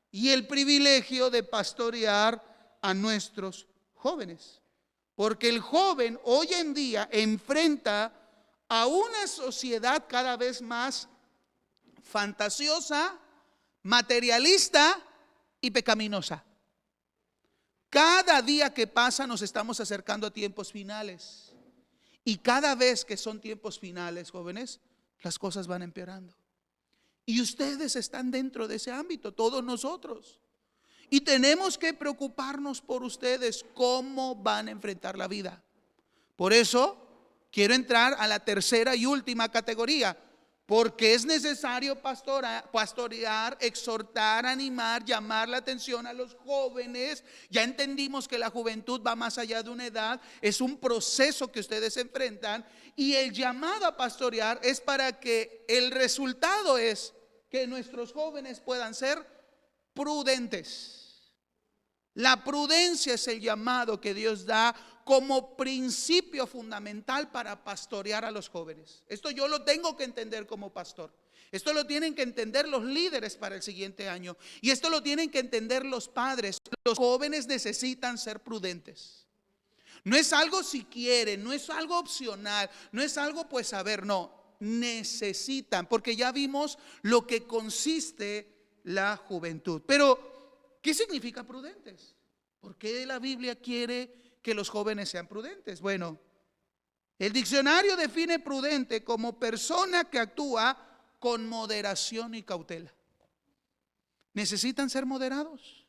y el privilegio de pastorear a nuestros jóvenes. Porque el joven hoy en día enfrenta a una sociedad cada vez más fantasiosa, materialista y pecaminosa. Cada día que pasa nos estamos acercando a tiempos finales. Y cada vez que son tiempos finales, jóvenes, las cosas van empeorando. Y ustedes están dentro de ese ámbito, todos nosotros. Y tenemos que preocuparnos por ustedes, cómo van a enfrentar la vida. Por eso quiero entrar a la tercera y última categoría, porque es necesario pastorear, exhortar, animar, llamar la atención a los jóvenes. Ya entendimos que la juventud va más allá de una edad, es un proceso que ustedes enfrentan, y el llamado a pastorear es para que el resultado es que nuestros jóvenes puedan ser prudentes. La prudencia es el llamado que Dios da como principio fundamental para pastorear a los jóvenes. Esto yo lo tengo que entender como pastor. Esto lo tienen que entender los líderes para el siguiente año. Y esto lo tienen que entender los padres. Los jóvenes necesitan ser prudentes. No es algo si quieren, no es algo opcional, no es algo pues no. Necesitan, porque ya vimos lo que consiste la juventud. Pero ¿qué significa prudentes? ¿Por qué la Biblia quiere que los jóvenes sean prudentes? Bueno, el diccionario define prudente como persona que actúa con moderación y cautela. Necesitan ser moderados,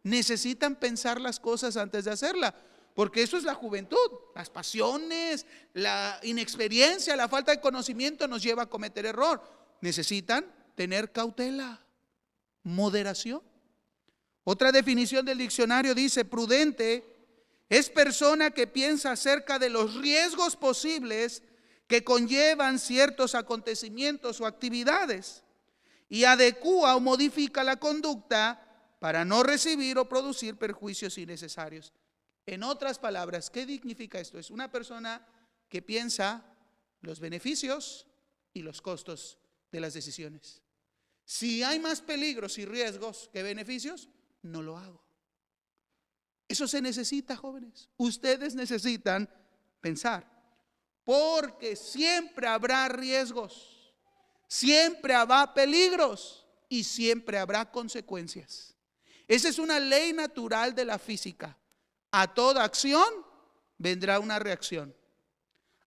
necesitan pensar las cosas antes de hacerlas, porque eso es la juventud. Las pasiones, la inexperiencia, la falta de conocimiento nos lleva a cometer error. Necesitan tener cautela, moderación. Otra definición del diccionario dice: prudente es persona que piensa acerca de los riesgos posibles que conllevan ciertos acontecimientos o actividades y adecúa o modifica la conducta para no recibir o producir perjuicios innecesarios. En otras palabras, ¿qué significa esto? Es una persona que piensa los beneficios y los costos de las decisiones. Si hay más peligros y riesgos que beneficios, no lo hago. Eso se necesita, jóvenes. Ustedes necesitan pensar, porque siempre habrá riesgos, siempre habrá peligros y siempre habrá consecuencias. Esa es una ley natural de la física. A toda acción vendrá una reacción.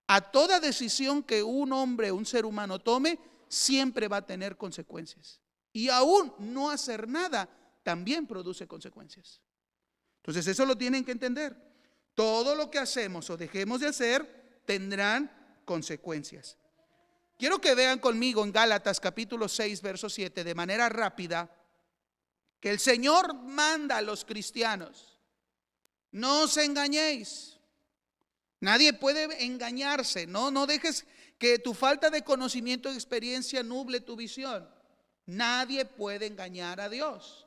A toda decisión que un hombre, un ser humano tome, siempre va a tener consecuencias. Y aún no hacer nada también produce consecuencias. Entonces eso lo tienen que entender. Todo lo que hacemos o dejemos de hacer tendrán consecuencias. Quiero que vean conmigo en Gálatas capítulo 6, verso 7, de manera rápida, que el Señor manda a los cristianos: no os engañéis. Nadie puede engañarse. No dejes que tu falta de conocimiento y experiencia nuble tu visión. Nadie puede engañar a Dios,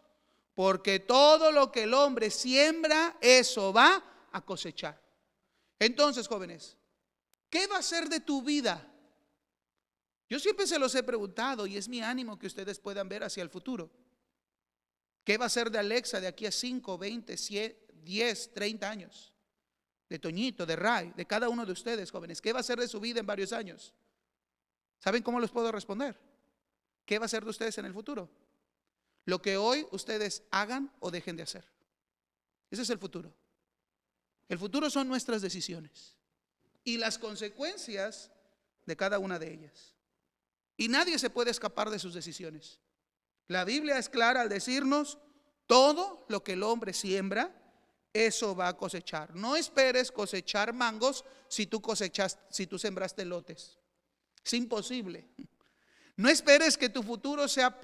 porque todo lo que el hombre siembra, eso va a cosechar. Entonces, jóvenes, ¿qué va a ser de tu vida? Yo siempre se los he preguntado y es mi ánimo que ustedes puedan ver hacia el futuro. ¿Qué va a ser de Alexa de aquí a 5, 20, 10, 30 años? De Toñito, de Ray, de cada uno de ustedes, jóvenes. ¿Qué va a ser de su vida en varios años? ¿Saben cómo les puedo responder? ¿Qué va a ser de ustedes en el futuro? Lo que hoy ustedes hagan o dejen de hacer. Ese es el futuro. El futuro son nuestras decisiones y las consecuencias de cada una de ellas. Y nadie se puede escapar de sus decisiones. La Biblia es clara al decirnos: todo lo que el hombre siembra, eso va a cosechar. No esperes cosechar mangos si tú sembraste lotes. Es imposible. No esperes que tu futuro sea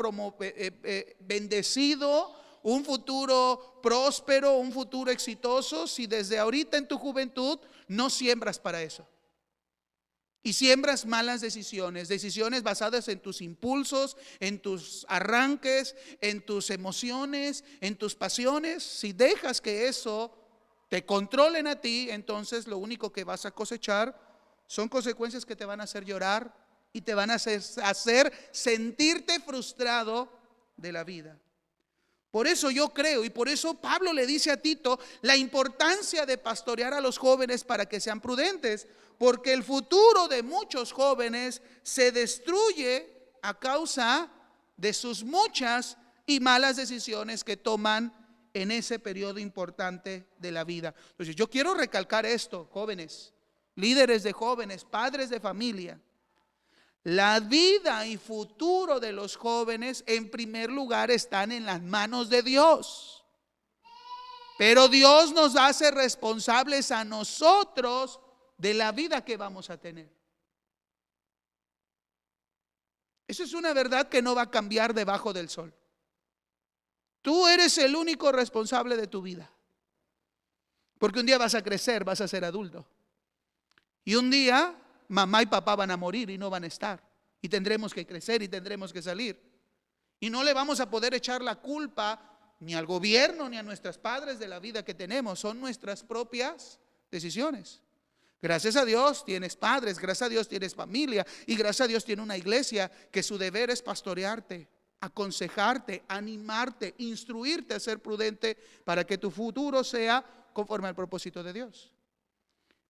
bendecido, un futuro próspero, un futuro exitoso, si desde ahorita en tu juventud no siembras para eso. Y siembras malas decisiones, decisiones basadas en tus impulsos, en tus arranques, en tus emociones, en tus pasiones. Si dejas que eso te controlen a ti, entonces lo único que vas a cosechar son consecuencias que te van a hacer llorar y te van a hacer sentirte frustrado de la vida. Por eso yo creo, y por eso Pablo le dice a Tito la importancia de pastorear a los jóvenes para que sean prudentes, porque el futuro de muchos jóvenes se destruye a causa de sus muchas y malas decisiones que toman en ese periodo importante de la vida. Entonces yo quiero recalcar esto, jóvenes, líderes de jóvenes, padres de familia. La vida y futuro de los jóvenes en primer lugar están en las manos de Dios. Pero Dios nos hace responsables a nosotros de la vida que vamos a tener. Eso es una verdad que no va a cambiar debajo del sol. Tú eres el único responsable de tu vida. Porque un día vas a crecer, vas a ser adulto. Y un día mamá y papá van a morir y no van a estar. Y tendremos que crecer y tendremos que salir. Y no le vamos a poder echar la culpa ni al gobierno ni a nuestros padres de la vida que tenemos. Son nuestras propias decisiones. Gracias a Dios tienes padres, gracias a Dios tienes familia y gracias a Dios tiene una iglesia que su deber es pastorearte, aconsejarte, animarte, instruirte a ser prudente para que tu futuro sea conforme al propósito de Dios.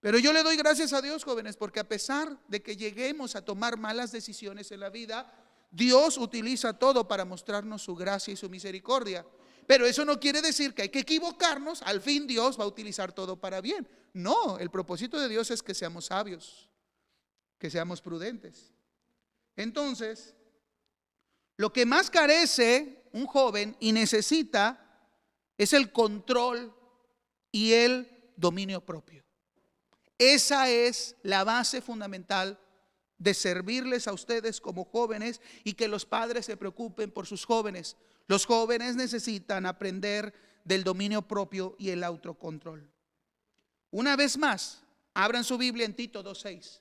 Pero yo le doy gracias a Dios, jóvenes, porque a pesar de que lleguemos a tomar malas decisiones en la vida, Dios utiliza todo para mostrarnos su gracia y su misericordia. Pero eso no quiere decir que hay que equivocarnos. Al fin Dios va a utilizar todo para bien. No, el propósito de Dios es que seamos sabios, que seamos prudentes. Entonces, lo que más carece un joven y necesita es el control y el dominio propio. Esa es la base fundamental de servirles a ustedes como jóvenes y que los padres se preocupen por sus jóvenes. Los jóvenes necesitan aprender del dominio propio y el autocontrol. Una vez más, abran su Biblia en Tito 2:6.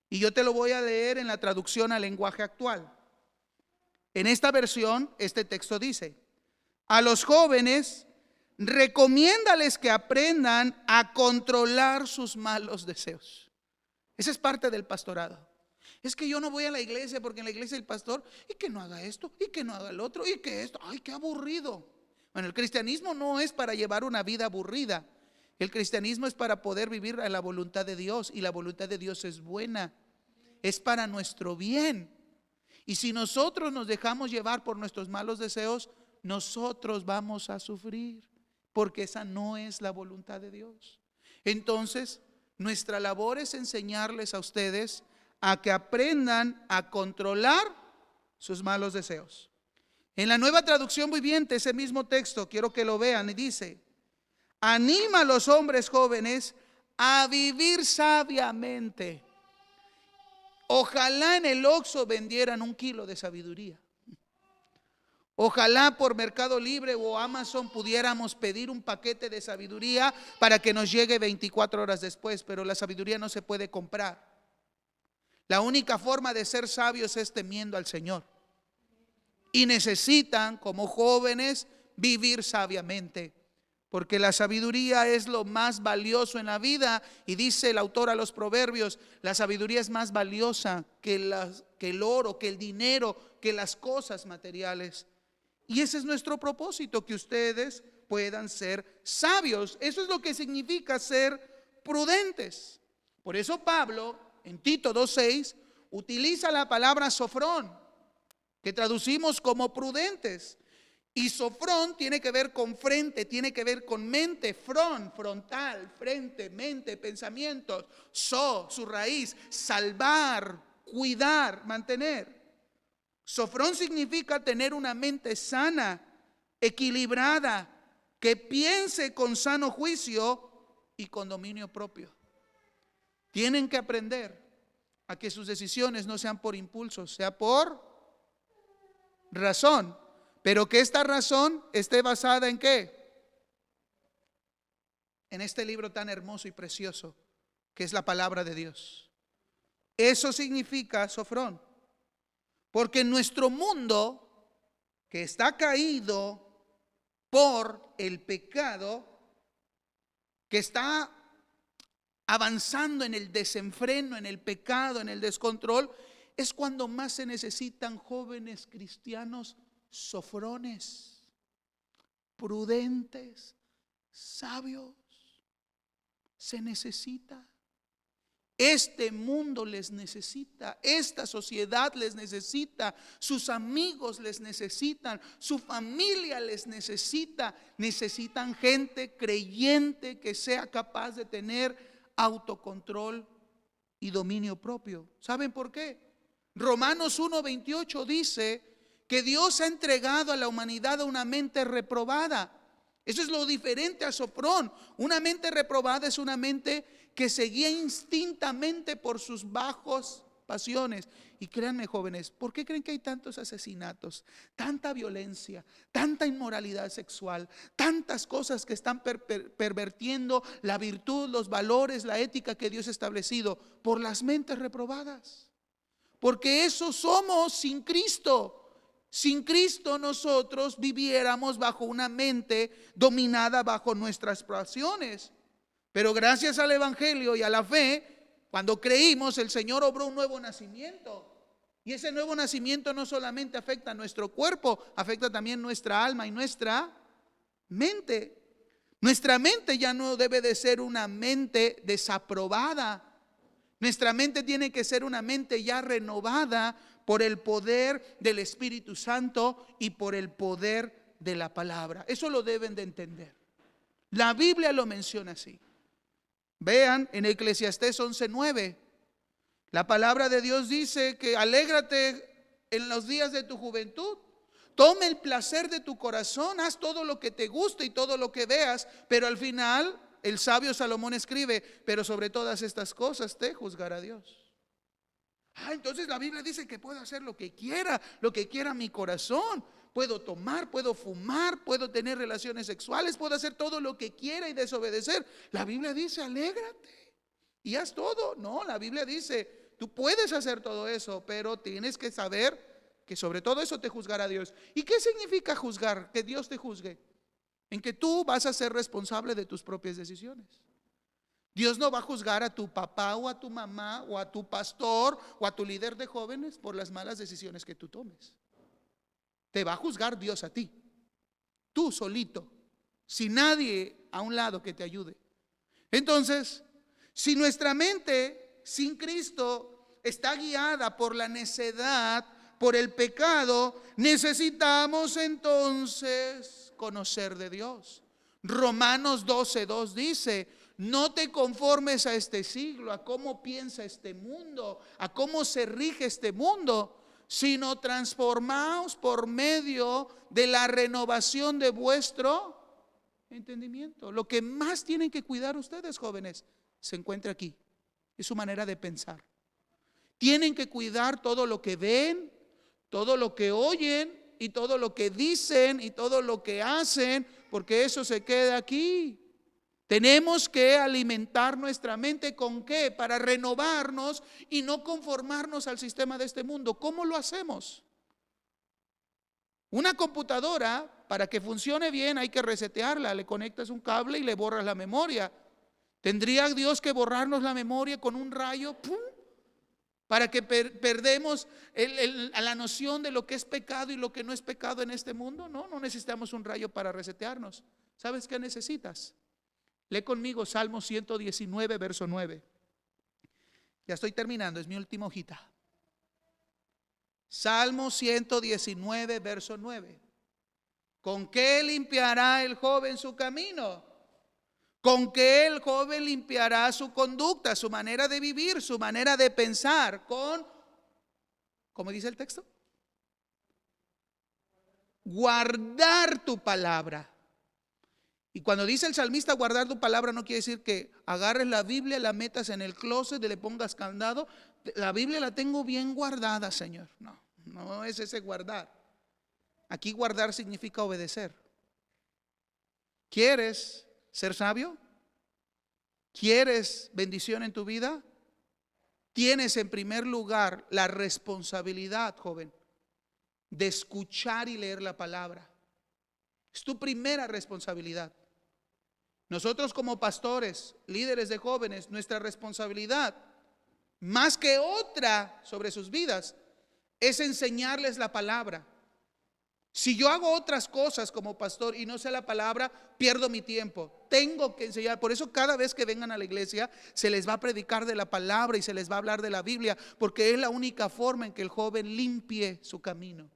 Y yo te lo voy a leer en la traducción al lenguaje actual. En esta versión, este texto dice: a los jóvenes, recomiéndales que aprendan a controlar sus malos deseos. Esa es parte del pastorado. Es que yo no voy a la iglesia porque en la iglesia el pastor, y que no haga esto, y que no haga el otro, y que esto, ay, qué aburrido. Bueno, el cristianismo no es para llevar una vida aburrida. El cristianismo es para poder vivir a la voluntad de Dios, y la voluntad de Dios es buena, es para nuestro bien. Y si nosotros nos dejamos llevar por nuestros malos deseos, nosotros vamos a sufrir, porque esa no es la voluntad de Dios. Entonces, nuestra labor es enseñarles a ustedes a que aprendan a controlar sus malos deseos. En la Nueva Traducción Viviente, ese mismo texto, quiero que lo vean, y dice: anima a los hombres jóvenes a vivir sabiamente. Ojalá en el Oxxo vendieran 1 kilo de sabiduría. Ojalá por Mercado Libre o Amazon pudiéramos pedir un paquete de sabiduría para que nos llegue 24 horas después, pero la sabiduría no se puede comprar. La única forma de ser sabios es temiendo al Señor. Y necesitan, como jóvenes, vivir sabiamente, porque la sabiduría es lo más valioso en la vida. Y dice el autor a los Proverbios: la sabiduría es más valiosa que el oro, que el dinero, que las cosas materiales. Y ese es nuestro propósito, que ustedes puedan ser sabios. Eso es lo que significa ser prudentes. Por eso Pablo, en Tito 2:6, utiliza la palabra sofrón, que traducimos como prudentes. Y sofrón tiene que ver con frente, tiene que ver con mente. Frontal, frente, mente, pensamientos. Su raíz, salvar, cuidar, mantener. Sofrón significa tener una mente sana, equilibrada, que piense con sano juicio y con dominio propio. Tienen que aprender a que sus decisiones no sean por impulso, sea por razón, pero que esta razón esté basada ¿en qué? En este libro tan hermoso y precioso que es la palabra de Dios. Eso significa sofrón, porque en nuestro mundo, que está caído por el pecado, que está avanzando en el desenfreno, en el pecado, en el descontrol, es cuando más se necesitan jóvenes cristianos sofrones, prudentes, sabios. Se necesita. Este mundo les necesita, esta sociedad les necesita, sus amigos les necesitan, su familia les necesita. Necesitan gente creyente que sea capaz de tener autocontrol y dominio propio. ¿Saben por qué? Romanos 1:28 dice que Dios ha entregado a la humanidad a una mente reprobada. Eso es lo diferente a sofrón. Una mente reprobada es una mente que se guía instintamente por sus bajos pasiones. Y créanme, jóvenes, ¿por qué creen que hay tantos asesinatos, tanta violencia, tanta inmoralidad sexual, tantas cosas que están pervertiendo la virtud, los valores, la ética que Dios ha establecido? Por las mentes reprobadas. Porque eso somos sin Cristo. Sin Cristo nosotros viviéramos bajo una mente dominada bajo nuestras pasiones. Pero gracias al Evangelio y a la fe, cuando creímos, el Señor obró un nuevo nacimiento. Y ese nuevo nacimiento no solamente afecta a nuestro cuerpo, afecta también nuestra alma y nuestra mente. Nuestra mente ya no debe de ser una mente desaprobada. Nuestra mente tiene que ser una mente ya renovada por el poder del Espíritu Santo y por el poder de la palabra. Eso lo deben de entender. La Biblia lo menciona así. Vean en Eclesiastés 11:9. La palabra de Dios dice que alégrate en los días de tu juventud. Tome el placer de tu corazón, haz todo lo que te guste y todo lo que veas, pero al final el sabio Salomón escribe: pero sobre todas estas cosas te juzgará Dios. Entonces la Biblia dice que puedo hacer lo que quiera mi corazón. Puedo tomar, puedo fumar, puedo tener relaciones sexuales, puedo hacer todo lo que quiera y desobedecer. La Biblia dice: alégrate y haz todo. No, la Biblia dice: tú puedes hacer todo eso, pero tienes que saber que sobre todo eso te juzgará Dios. ¿Y qué significa juzgar? Que Dios te juzgue. En que tú vas a ser responsable de tus propias decisiones. Dios no va a juzgar a tu papá o a tu mamá o a tu pastor o a tu líder de jóvenes por las malas decisiones que tú tomes. Te va a juzgar Dios a ti, tú solito, sin nadie a un lado que te ayude. Entonces, si nuestra mente sin Cristo está guiada por la necedad, por el pecado, necesitamos entonces conocer de Dios. Romanos 12:2 dice: no te conformes a este siglo, a cómo piensa este mundo, a cómo se rige este mundo, sino transformaos por medio de la renovación de vuestro entendimiento. Lo que más tienen que cuidar ustedes, jóvenes, se encuentra aquí. Es su manera de pensar. Tienen que cuidar todo lo que ven, todo lo que oyen y todo lo que dicen y todo lo que hacen, porque eso se queda aquí. Tenemos que alimentar nuestra mente ¿con qué? Para renovarnos y no conformarnos al sistema de este mundo. ¿Cómo lo hacemos? Una computadora, para que funcione bien, hay que resetearla. Le conectas un cable y le borras la memoria. ¿Tendría Dios que borrarnos la memoria con un rayo? ¡Pum! Para que perdemos la noción de lo que es pecado y lo que no es pecado en este mundo. No necesitamos un rayo para resetearnos. ¿Sabes qué necesitas? Lee conmigo Salmo 119, verso 9. Ya estoy terminando, es mi última hojita. Salmo 119, verso 9. ¿Con qué limpiará el joven su camino? ¿Con qué el joven limpiará su conducta, su manera de vivir, su manera de pensar? ¿Cómo dice el texto? Guardar tu palabra. Y cuando dice el salmista guardar tu palabra, no quiere decir que agarres la Biblia, la metas en el closet y le pongas candado. La Biblia la tengo bien guardada, Señor. No es ese guardar. Aquí guardar significa obedecer. ¿Quieres ser sabio? ¿Quieres bendición en tu vida? Tienes en primer lugar la responsabilidad, joven, de escuchar y leer la palabra. Es tu primera responsabilidad. Nosotros como pastores, líderes de jóvenes, nuestra responsabilidad, más que otra sobre sus vidas, es enseñarles la palabra. Si yo hago otras cosas como pastor y no sé la palabra, pierdo mi tiempo. Tengo que enseñar. Por eso cada vez que vengan a la iglesia se les va a predicar de la palabra y se les va a hablar de la Biblia, porque es la única forma en que el joven limpie su camino.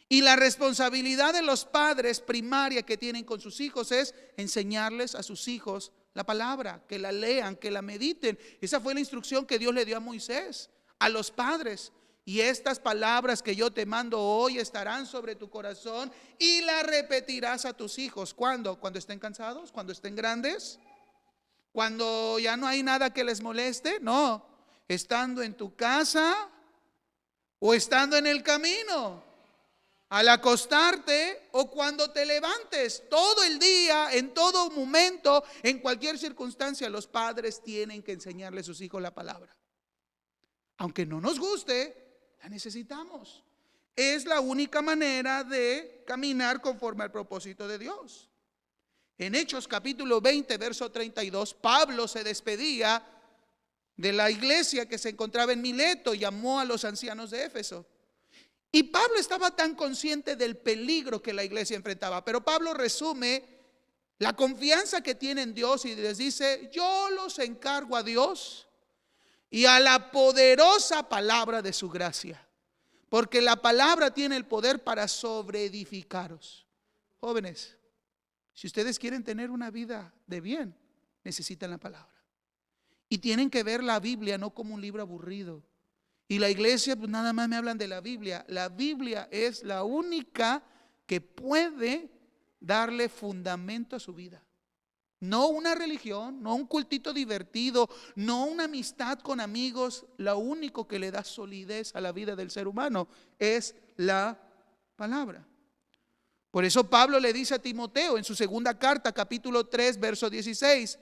Y la responsabilidad de los padres primaria que tienen con sus hijos es enseñarles a sus hijos la palabra, que la lean, que la mediten. Esa fue la instrucción que Dios le dio a Moisés, a los padres. Y estas palabras que yo te mando hoy estarán sobre tu corazón y las repetirás a tus hijos. ¿Cuándo? Cuando estén cansados, cuando estén grandes, cuando ya no hay nada que les moleste. No, estando en tu casa o estando en el camino, al acostarte o cuando te levantes, todo el día, en todo momento, en cualquier circunstancia, los padres tienen que enseñarle a sus hijos la palabra. Aunque no nos guste, la necesitamos. Es la única manera de caminar conforme al propósito de Dios. En Hechos capítulo 20, verso 32, Pablo se despedía de la iglesia que se encontraba en Mileto, llamó a los ancianos de Éfeso. Y Pablo estaba tan consciente del peligro que la iglesia enfrentaba. Pero Pablo resume la confianza que tiene en Dios y les dice: yo los encargo a Dios y a la poderosa palabra de su gracia, porque la palabra tiene el poder para sobreedificaros. Jóvenes, si ustedes quieren tener una vida de bien, necesitan la palabra. Y tienen que ver la Biblia no como un libro aburrido. Y la iglesia, pues nada más me hablan de la Biblia. La Biblia es la única que puede darle fundamento a su vida. No una religión, no un cultito divertido, no una amistad con amigos. Lo único que le da solidez a la vida del ser humano es la palabra. Por eso Pablo le dice a Timoteo en su segunda carta, capítulo 3, verso 16: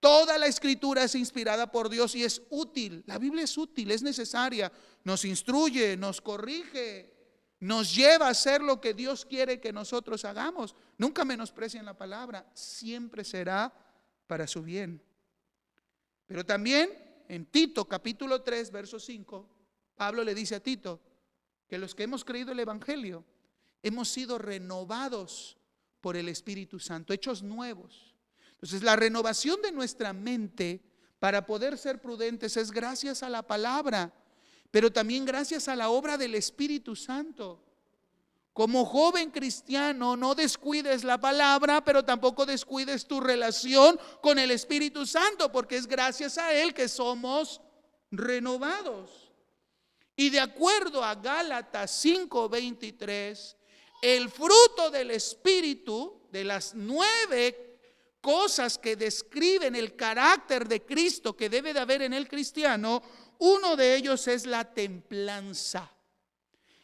Toda la escritura es inspirada por Dios y es útil. La Biblia es útil, es necesaria. Nos instruye, nos corrige, nos lleva a hacer lo que Dios quiere que nosotros hagamos. Nunca menosprecien la palabra, siempre será para su bien. Pero también en Tito capítulo 3 verso 5, Pablo le dice a Tito que los que hemos creído el evangelio hemos sido renovados por el Espíritu Santo, hechos nuevos. Entonces la renovación de nuestra mente para poder ser prudentes es gracias a la palabra, pero también gracias a la obra del Espíritu Santo. Como joven cristiano, no descuides la palabra, pero tampoco descuides tu relación con el Espíritu Santo, porque es gracias a Él que somos renovados. Y de acuerdo a Gálatas 5:23, el fruto del Espíritu, de las 9 cosas que describen el carácter de Cristo que debe de haber en el cristiano, uno de ellos es la templanza.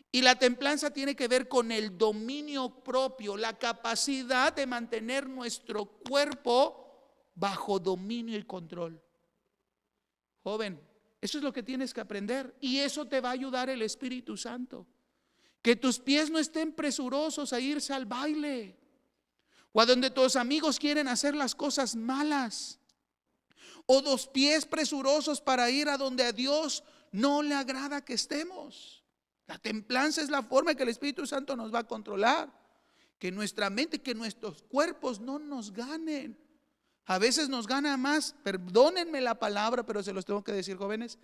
Y la templanza tiene que ver con el dominio propio, la capacidad de mantener nuestro cuerpo bajo dominio y control. Joven, eso es lo que tienes que aprender, y eso te va a ayudar el Espíritu Santo. Que tus pies no estén presurosos a irse al baile, o a donde tus amigos quieren hacer las cosas malas, o los pies presurosos para ir a donde a Dios no le agrada que estemos. La templanza es la forma en que el Espíritu Santo nos va a controlar. Que nuestra mente, que nuestros cuerpos no nos ganen. A veces nos gana más, perdónenme la palabra, pero se los tengo que decir, jóvenes,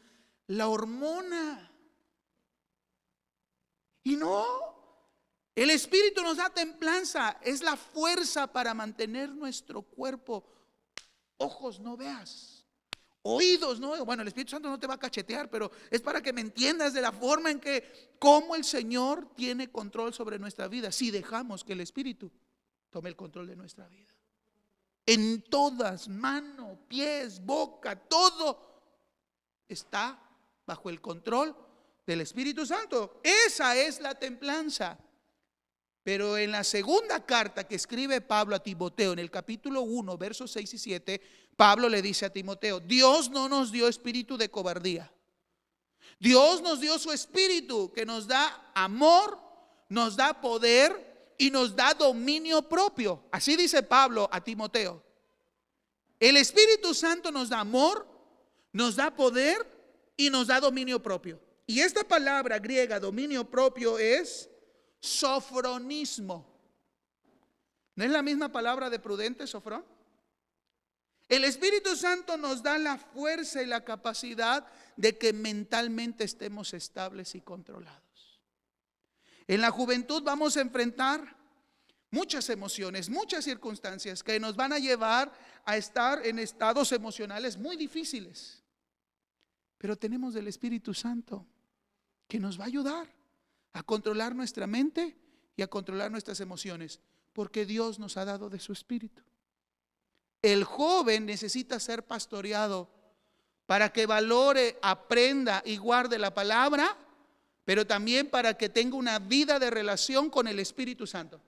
la hormona. Y no, el Espíritu nos da templanza, es la fuerza para mantener nuestro cuerpo. Ojos, no veas. Oídos, no. Bueno, el Espíritu Santo no te va a cachetear, pero es para que me entiendas de la forma en que, cómo el Señor tiene control sobre nuestra vida, si dejamos que el Espíritu tome el control de nuestra vida. En todas, mano, pies, boca, todo está bajo el control del Espíritu Santo. Esa es la templanza. Pero en la segunda carta que escribe Pablo a Timoteo, en el capítulo 1, versos 6 y 7, Pablo le dice a Timoteo: Dios no nos dio espíritu de cobardía. Dios nos dio su espíritu, que nos da amor, nos da poder y nos da dominio propio. Así dice Pablo a Timoteo. El Espíritu Santo nos da amor, nos da poder y nos da dominio propio. Y esta palabra griega, dominio propio, es sofronismo. ¿No es la misma palabra de prudente, sofrón? El Espíritu Santo nos da la fuerza y la capacidad de que mentalmente estemos estables y controlados. En la juventud vamos a enfrentar muchas emociones, muchas circunstancias que nos van a llevar a estar en estados emocionales muy difíciles. Pero tenemos el Espíritu Santo que nos va a ayudar a controlar nuestra mente y a controlar nuestras emociones, porque Dios nos ha dado de su Espíritu. El joven necesita ser pastoreado para que valore, aprenda y guarde la palabra, pero también para que tenga una vida de relación con el Espíritu Santo.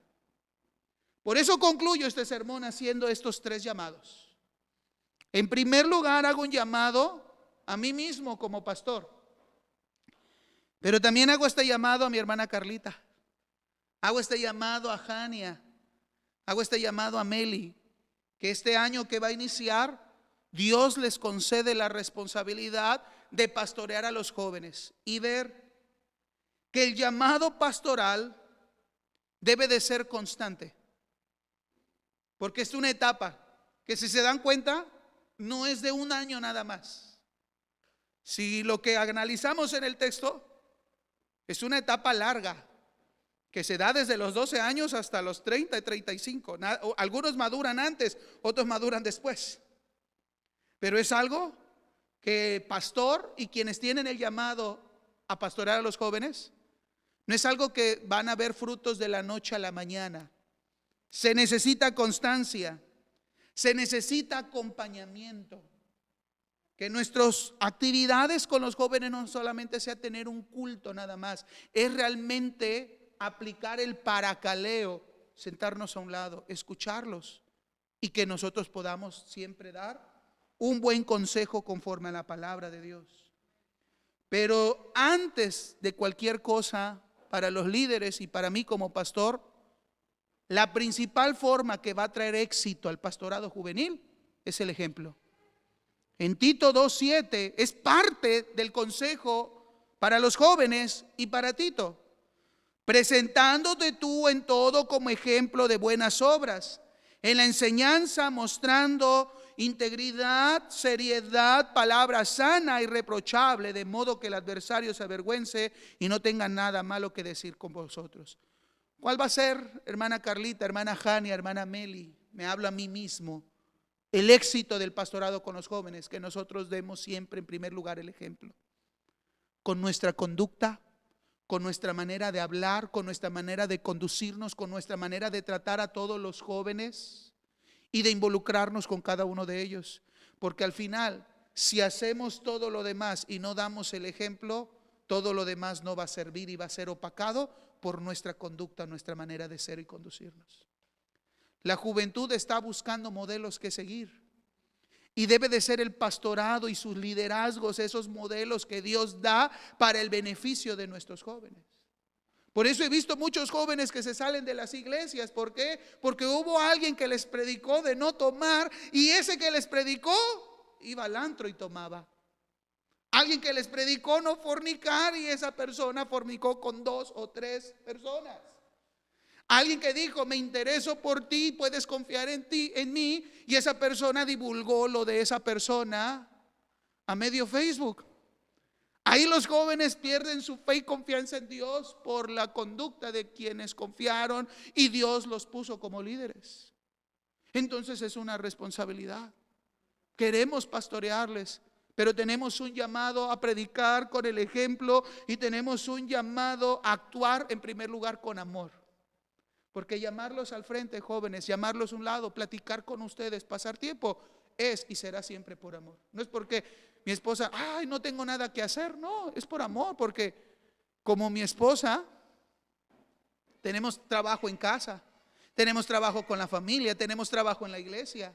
Por eso concluyo este sermón haciendo estos 3 llamados. En primer lugar, hago un llamado a mí mismo como pastor, pero también hago este llamado a mi hermana Carlita, hago este llamado a Jania, hago este llamado a Meli, que este año que va a iniciar, Dios les concede la responsabilidad de pastorear a los jóvenes y ver que el llamado pastoral debe de ser constante, porque es una etapa que, si se dan cuenta, no es de un año nada más. Si lo que analizamos en el texto es una etapa larga que se da desde los 12 años hasta los 30 y 35. Algunos maduran antes, otros maduran después. Pero es algo que el pastor y quienes tienen el llamado a pastorear a los jóvenes, no es algo que van a ver frutos de la noche a la mañana. Se necesita constancia, se necesita acompañamiento. Que nuestras actividades con los jóvenes no solamente sea tener un culto nada más, es realmente aplicar el paracaleo, sentarnos a un lado, escucharlos y que nosotros podamos siempre dar un buen consejo conforme a la palabra de Dios. Pero antes de cualquier cosa, para los líderes y para mí como pastor, la principal forma que va a traer éxito al pastorado juvenil es el ejemplo. En Tito 2:7 es parte del consejo para los jóvenes y para Tito. Presentándote tú en todo como ejemplo de buenas obras, en la enseñanza mostrando integridad, seriedad, palabra sana y irreprochable, de modo que el adversario se avergüence y no tenga nada malo que decir con vosotros. ¿Cuál va a ser, hermana Carlita, hermana Jania, hermana Meli? Me hablo a mí mismo. El éxito del pastorado con los jóvenes, que nosotros demos siempre en primer lugar el ejemplo. Con nuestra conducta, con nuestra manera de hablar, con nuestra manera de conducirnos, con nuestra manera de tratar a todos los jóvenes y de involucrarnos con cada uno de ellos. Porque al final, si hacemos todo lo demás y no damos el ejemplo, todo lo demás no va a servir y va a ser opacado por nuestra conducta, nuestra manera de ser y conducirnos. La juventud está buscando modelos que seguir. Y debe de ser el pastorado y sus liderazgos esos modelos que Dios da para el beneficio de nuestros jóvenes. Por eso he visto muchos jóvenes que se salen de las iglesias. ¿Por qué? Porque hubo alguien que les predicó de no tomar, y ese que les predicó iba al antro y tomaba. Alguien que les predicó no fornicar, y esa persona fornicó con 2 o 3 personas. Alguien que dijo, me intereso por ti, puedes confiar en ti, en mí, y esa persona divulgó lo de esa persona a medio Facebook. Ahí los jóvenes pierden su fe y confianza en Dios por la conducta de quienes confiaron y Dios los puso como líderes. Entonces es una responsabilidad. Queremos pastorearles, pero tenemos un llamado a predicar con el ejemplo y tenemos un llamado a actuar en primer lugar con amor. Porque llamarlos al frente, jóvenes, llamarlos a un lado, platicar con ustedes, pasar tiempo, es y será siempre por amor. No es porque mi esposa, ay, no tengo nada que hacer. No, es por amor, porque como mi esposa, tenemos trabajo en casa, tenemos trabajo con la familia, tenemos trabajo en la iglesia.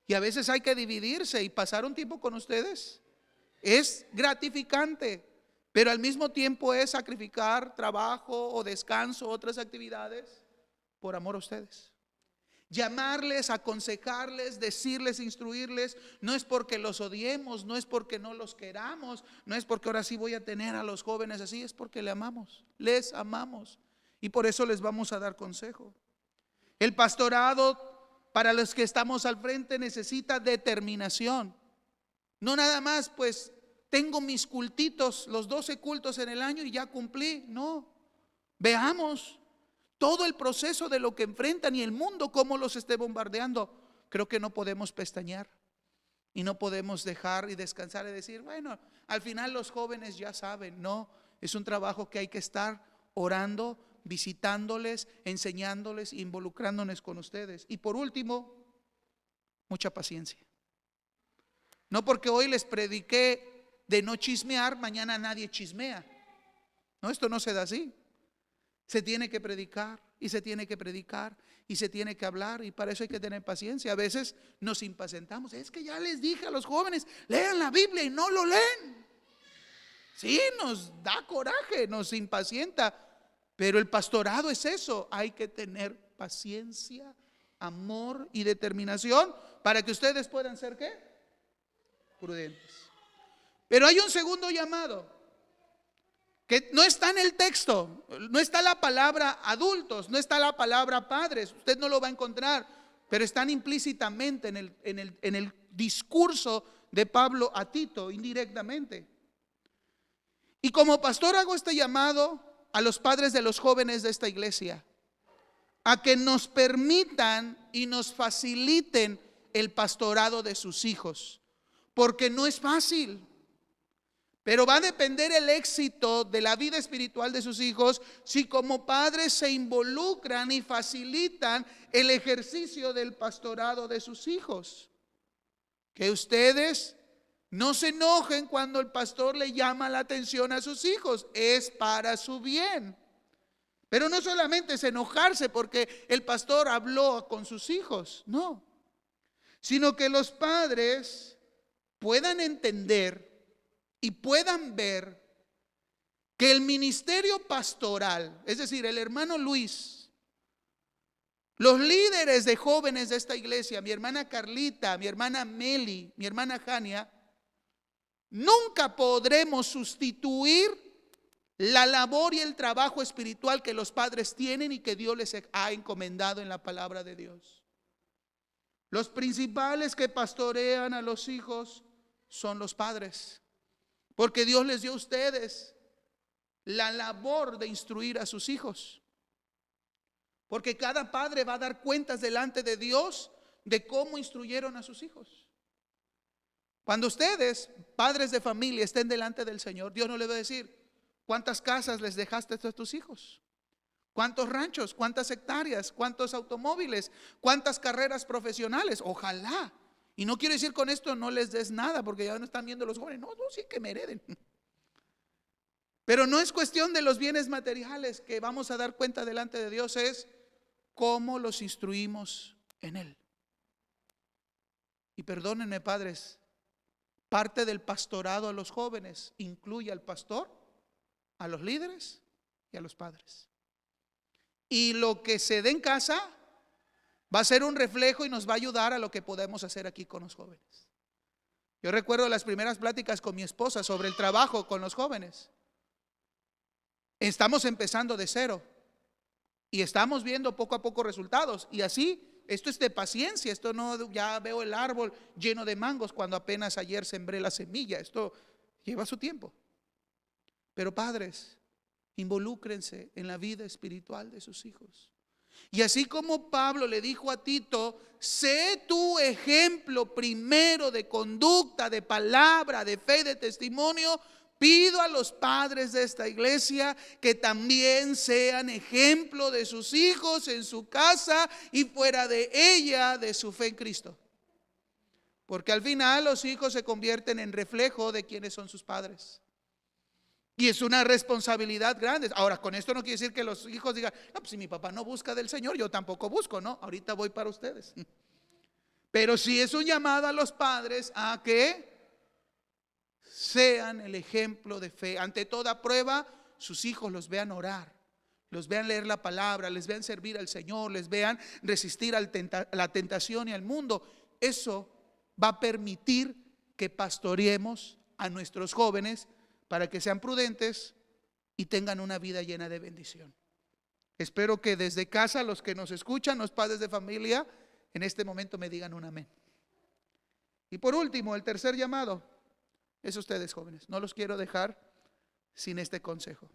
Y a veces hay que dividirse y pasar un tiempo con ustedes. Es gratificante, pero al mismo tiempo es sacrificar trabajo o descanso, otras actividades, por amor a ustedes. Llamarles, aconsejarles, decirles, instruirles, no es porque los odiemos, no es porque no los queramos, no es porque ahora sí voy a tener a los jóvenes así, es porque les amamos y por eso les vamos a dar consejo. El pastorado para los que estamos al frente necesita determinación. No nada más pues tengo mis cultitos, los 12 cultos en el año y ya cumplí. No, veamos todo el proceso de lo que enfrentan y el mundo cómo los esté bombardeando. Creo que no podemos pestañear y no podemos dejar y descansar y decir, bueno, al final los jóvenes ya saben. No, es un trabajo que hay que estar orando, visitándoles, enseñándoles, involucrándonos con ustedes. Y por último, mucha paciencia. No porque hoy les prediqué de no chismear, mañana nadie chismea. No, esto no se da así. Se tiene que predicar y se tiene que predicar y se tiene que hablar, y para eso hay que tener paciencia. A veces nos impacientamos. Es que ya les dije a los jóvenes, lean la Biblia y no lo leen. Sí, nos da coraje, nos impacienta, pero el pastorado es eso. Hay que tener paciencia, amor y determinación para que ustedes puedan ser ¿qué? Prudentes. Pero hay un segundo llamado que no está en el texto. No está la palabra adultos, no está la palabra padres. Usted no lo va a encontrar, pero están implícitamente en el discurso de Pablo a Tito, indirectamente. Y como pastor hago este llamado a los padres de los jóvenes de esta iglesia, a que nos permitan y nos faciliten el pastorado de sus hijos, porque no es fácil. Pero va a depender el éxito de la vida espiritual de sus hijos si como padres se involucran y facilitan el ejercicio del pastorado de sus hijos. Que ustedes no se enojen cuando el pastor le llama la atención a sus hijos, es para su bien. Pero no solamente es enojarse porque el pastor habló con sus hijos, no, sino que los padres puedan entender y puedan ver que el ministerio pastoral, es decir, el hermano Luis, los líderes de jóvenes de esta iglesia, mi hermana Carlita, mi hermana Meli, mi hermana Jania, nunca podremos sustituir la labor y el trabajo espiritual que los padres tienen y que Dios les ha encomendado en la palabra de Dios. Los principales que pastorean a los hijos son los padres, porque Dios les dio a ustedes la labor de instruir a sus hijos, porque cada padre va a dar cuentas delante de Dios de cómo instruyeron a sus hijos. Cuando ustedes, padres de familia, estén delante del Señor, Dios no le va a decir: ¿cuántas casas les dejaste a tus hijos? ¿Cuántos ranchos? ¿Cuántas hectáreas? ¿Cuántos automóviles? ¿Cuántas carreras profesionales? Ojalá. Y no quiero decir con esto no les des nada, porque ya no están viendo los jóvenes. No, sí que me hereden. Pero no es cuestión de los bienes materiales que vamos a dar cuenta delante de Dios, es cómo los instruimos en Él. Y perdónenme, padres, parte del pastorado a los jóvenes incluye al pastor, a los líderes y a los padres. Y lo que se dé en casa va a ser un reflejo y nos va a ayudar a lo que podemos hacer aquí con los jóvenes. Yo recuerdo las primeras pláticas con mi esposa sobre el trabajo con los jóvenes. Estamos empezando de cero y estamos viendo poco a poco resultados. Y así, esto es de paciencia. Esto no, ya veo el árbol lleno de mangos cuando apenas ayer sembré la semilla. Esto lleva su tiempo. Pero padres, involúcrense en la vida espiritual de sus hijos. Y así como Pablo le dijo a Tito: sé tu ejemplo primero de conducta, de palabra, de fe y de testimonio, pido a los padres de esta iglesia que también sean ejemplo de sus hijos en su casa y fuera de ella, de su fe en Cristo. Porque al final los hijos se convierten en reflejo de quienes son sus padres. Y es una responsabilidad grande. Ahora, con esto no quiere decir que los hijos digan: no, pues si mi papá no busca del Señor, yo tampoco busco. No, ahorita voy para ustedes. Pero sí es un llamado a los padres a que sean el ejemplo de fe. Ante toda prueba, sus hijos los vean orar, los vean leer la palabra, les vean servir al Señor, les vean resistir a la tentación y al mundo. Eso va a permitir que pastoreemos a nuestros jóvenes para que sean prudentes y tengan una vida llena de bendición. Espero que desde casa los que nos escuchan, los padres de familia, en este momento me digan un amén. Y por último, el tercer llamado es ustedes, jóvenes. No los quiero dejar sin este consejo.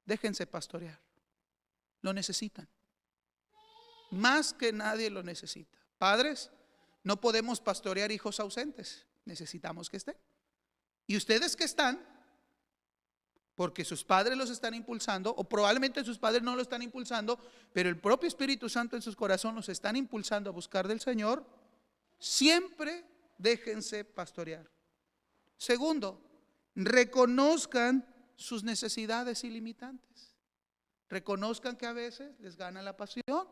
Déjense pastorear. Lo necesitan. Más que nadie lo necesita. Padres, no podemos pastorear hijos ausentes. Necesitamos que estén. Y ustedes que están, porque sus padres los están impulsando, o probablemente sus padres no lo están impulsando, pero el propio Espíritu Santo en sus corazones los están impulsando a buscar del Señor, siempre déjense pastorear. Segundo, reconozcan sus necesidades ilimitantes. Reconozcan que a veces les gana la pasión,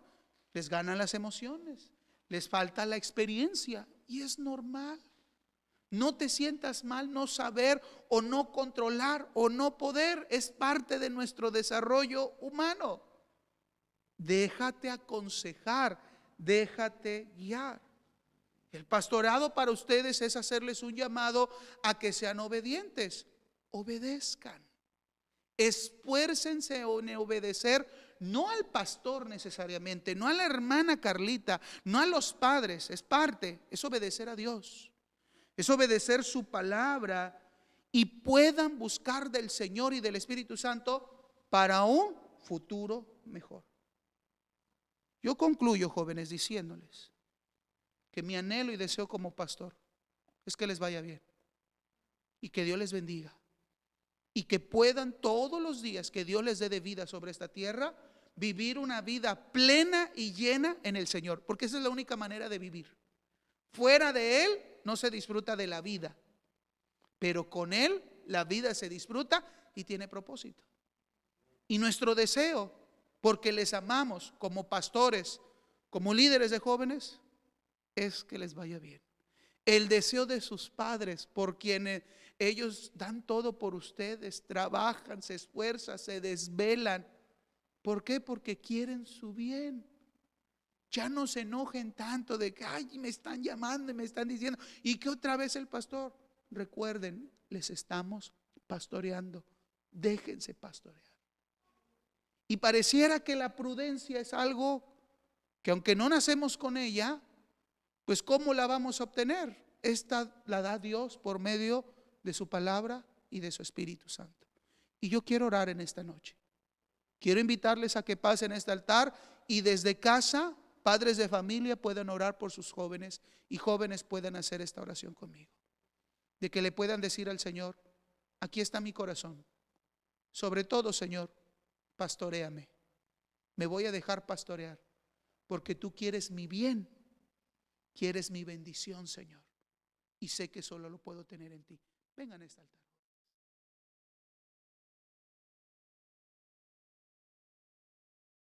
les ganan las emociones, les falta la experiencia, y es normal. No te sientas mal no saber o no controlar o no poder. Es parte de nuestro desarrollo humano. Déjate aconsejar, déjate guiar. El pastorado para ustedes es hacerles un llamado a que sean obedientes. Obedezcan. Esfuércense en obedecer, no al pastor necesariamente, no a la hermana Carlita, no a los padres. Es parte, es obedecer a Dios. Es obedecer su palabra y puedan buscar del Señor y del Espíritu Santo para un futuro mejor. Yo concluyo, jóvenes, diciéndoles que mi anhelo y deseo como pastor es que les vaya bien y que Dios les bendiga y que puedan todos los días que Dios les dé de vida sobre esta tierra vivir una vida plena y llena en el Señor, porque esa es la única manera de vivir. Fuera de Él no se disfruta de la vida, pero con Él la vida se disfruta y tiene propósito. Y nuestro deseo, porque les amamos como pastores, como líderes de jóvenes, es que les vaya bien, el deseo de sus padres, por quienes ellos dan todo por ustedes, trabajan, se esfuerzan, se desvelan. ¿Por qué? Porque quieren su bien. Ya no se enojen tanto de que, ay, me están llamando y me están diciendo, y que otra vez el pastor. Recuerden, les estamos pastoreando. Déjense pastorear. Y pareciera que la prudencia es algo que, aunque no nacemos con ella, pues ¿cómo la vamos a obtener? Esta la da Dios por medio de su palabra y de su Espíritu Santo. Y yo quiero orar en esta noche. Quiero invitarles a que pasen este altar y desde casa, padres de familia puedan orar por sus jóvenes y jóvenes puedan hacer esta oración conmigo. De que le puedan decir al Señor, aquí está mi corazón. Sobre todo, Señor, pastoréame. Me voy a dejar pastorear porque tú quieres mi bien, quieres mi bendición, Señor. Y sé que solo lo puedo tener en ti. Vengan a este altar.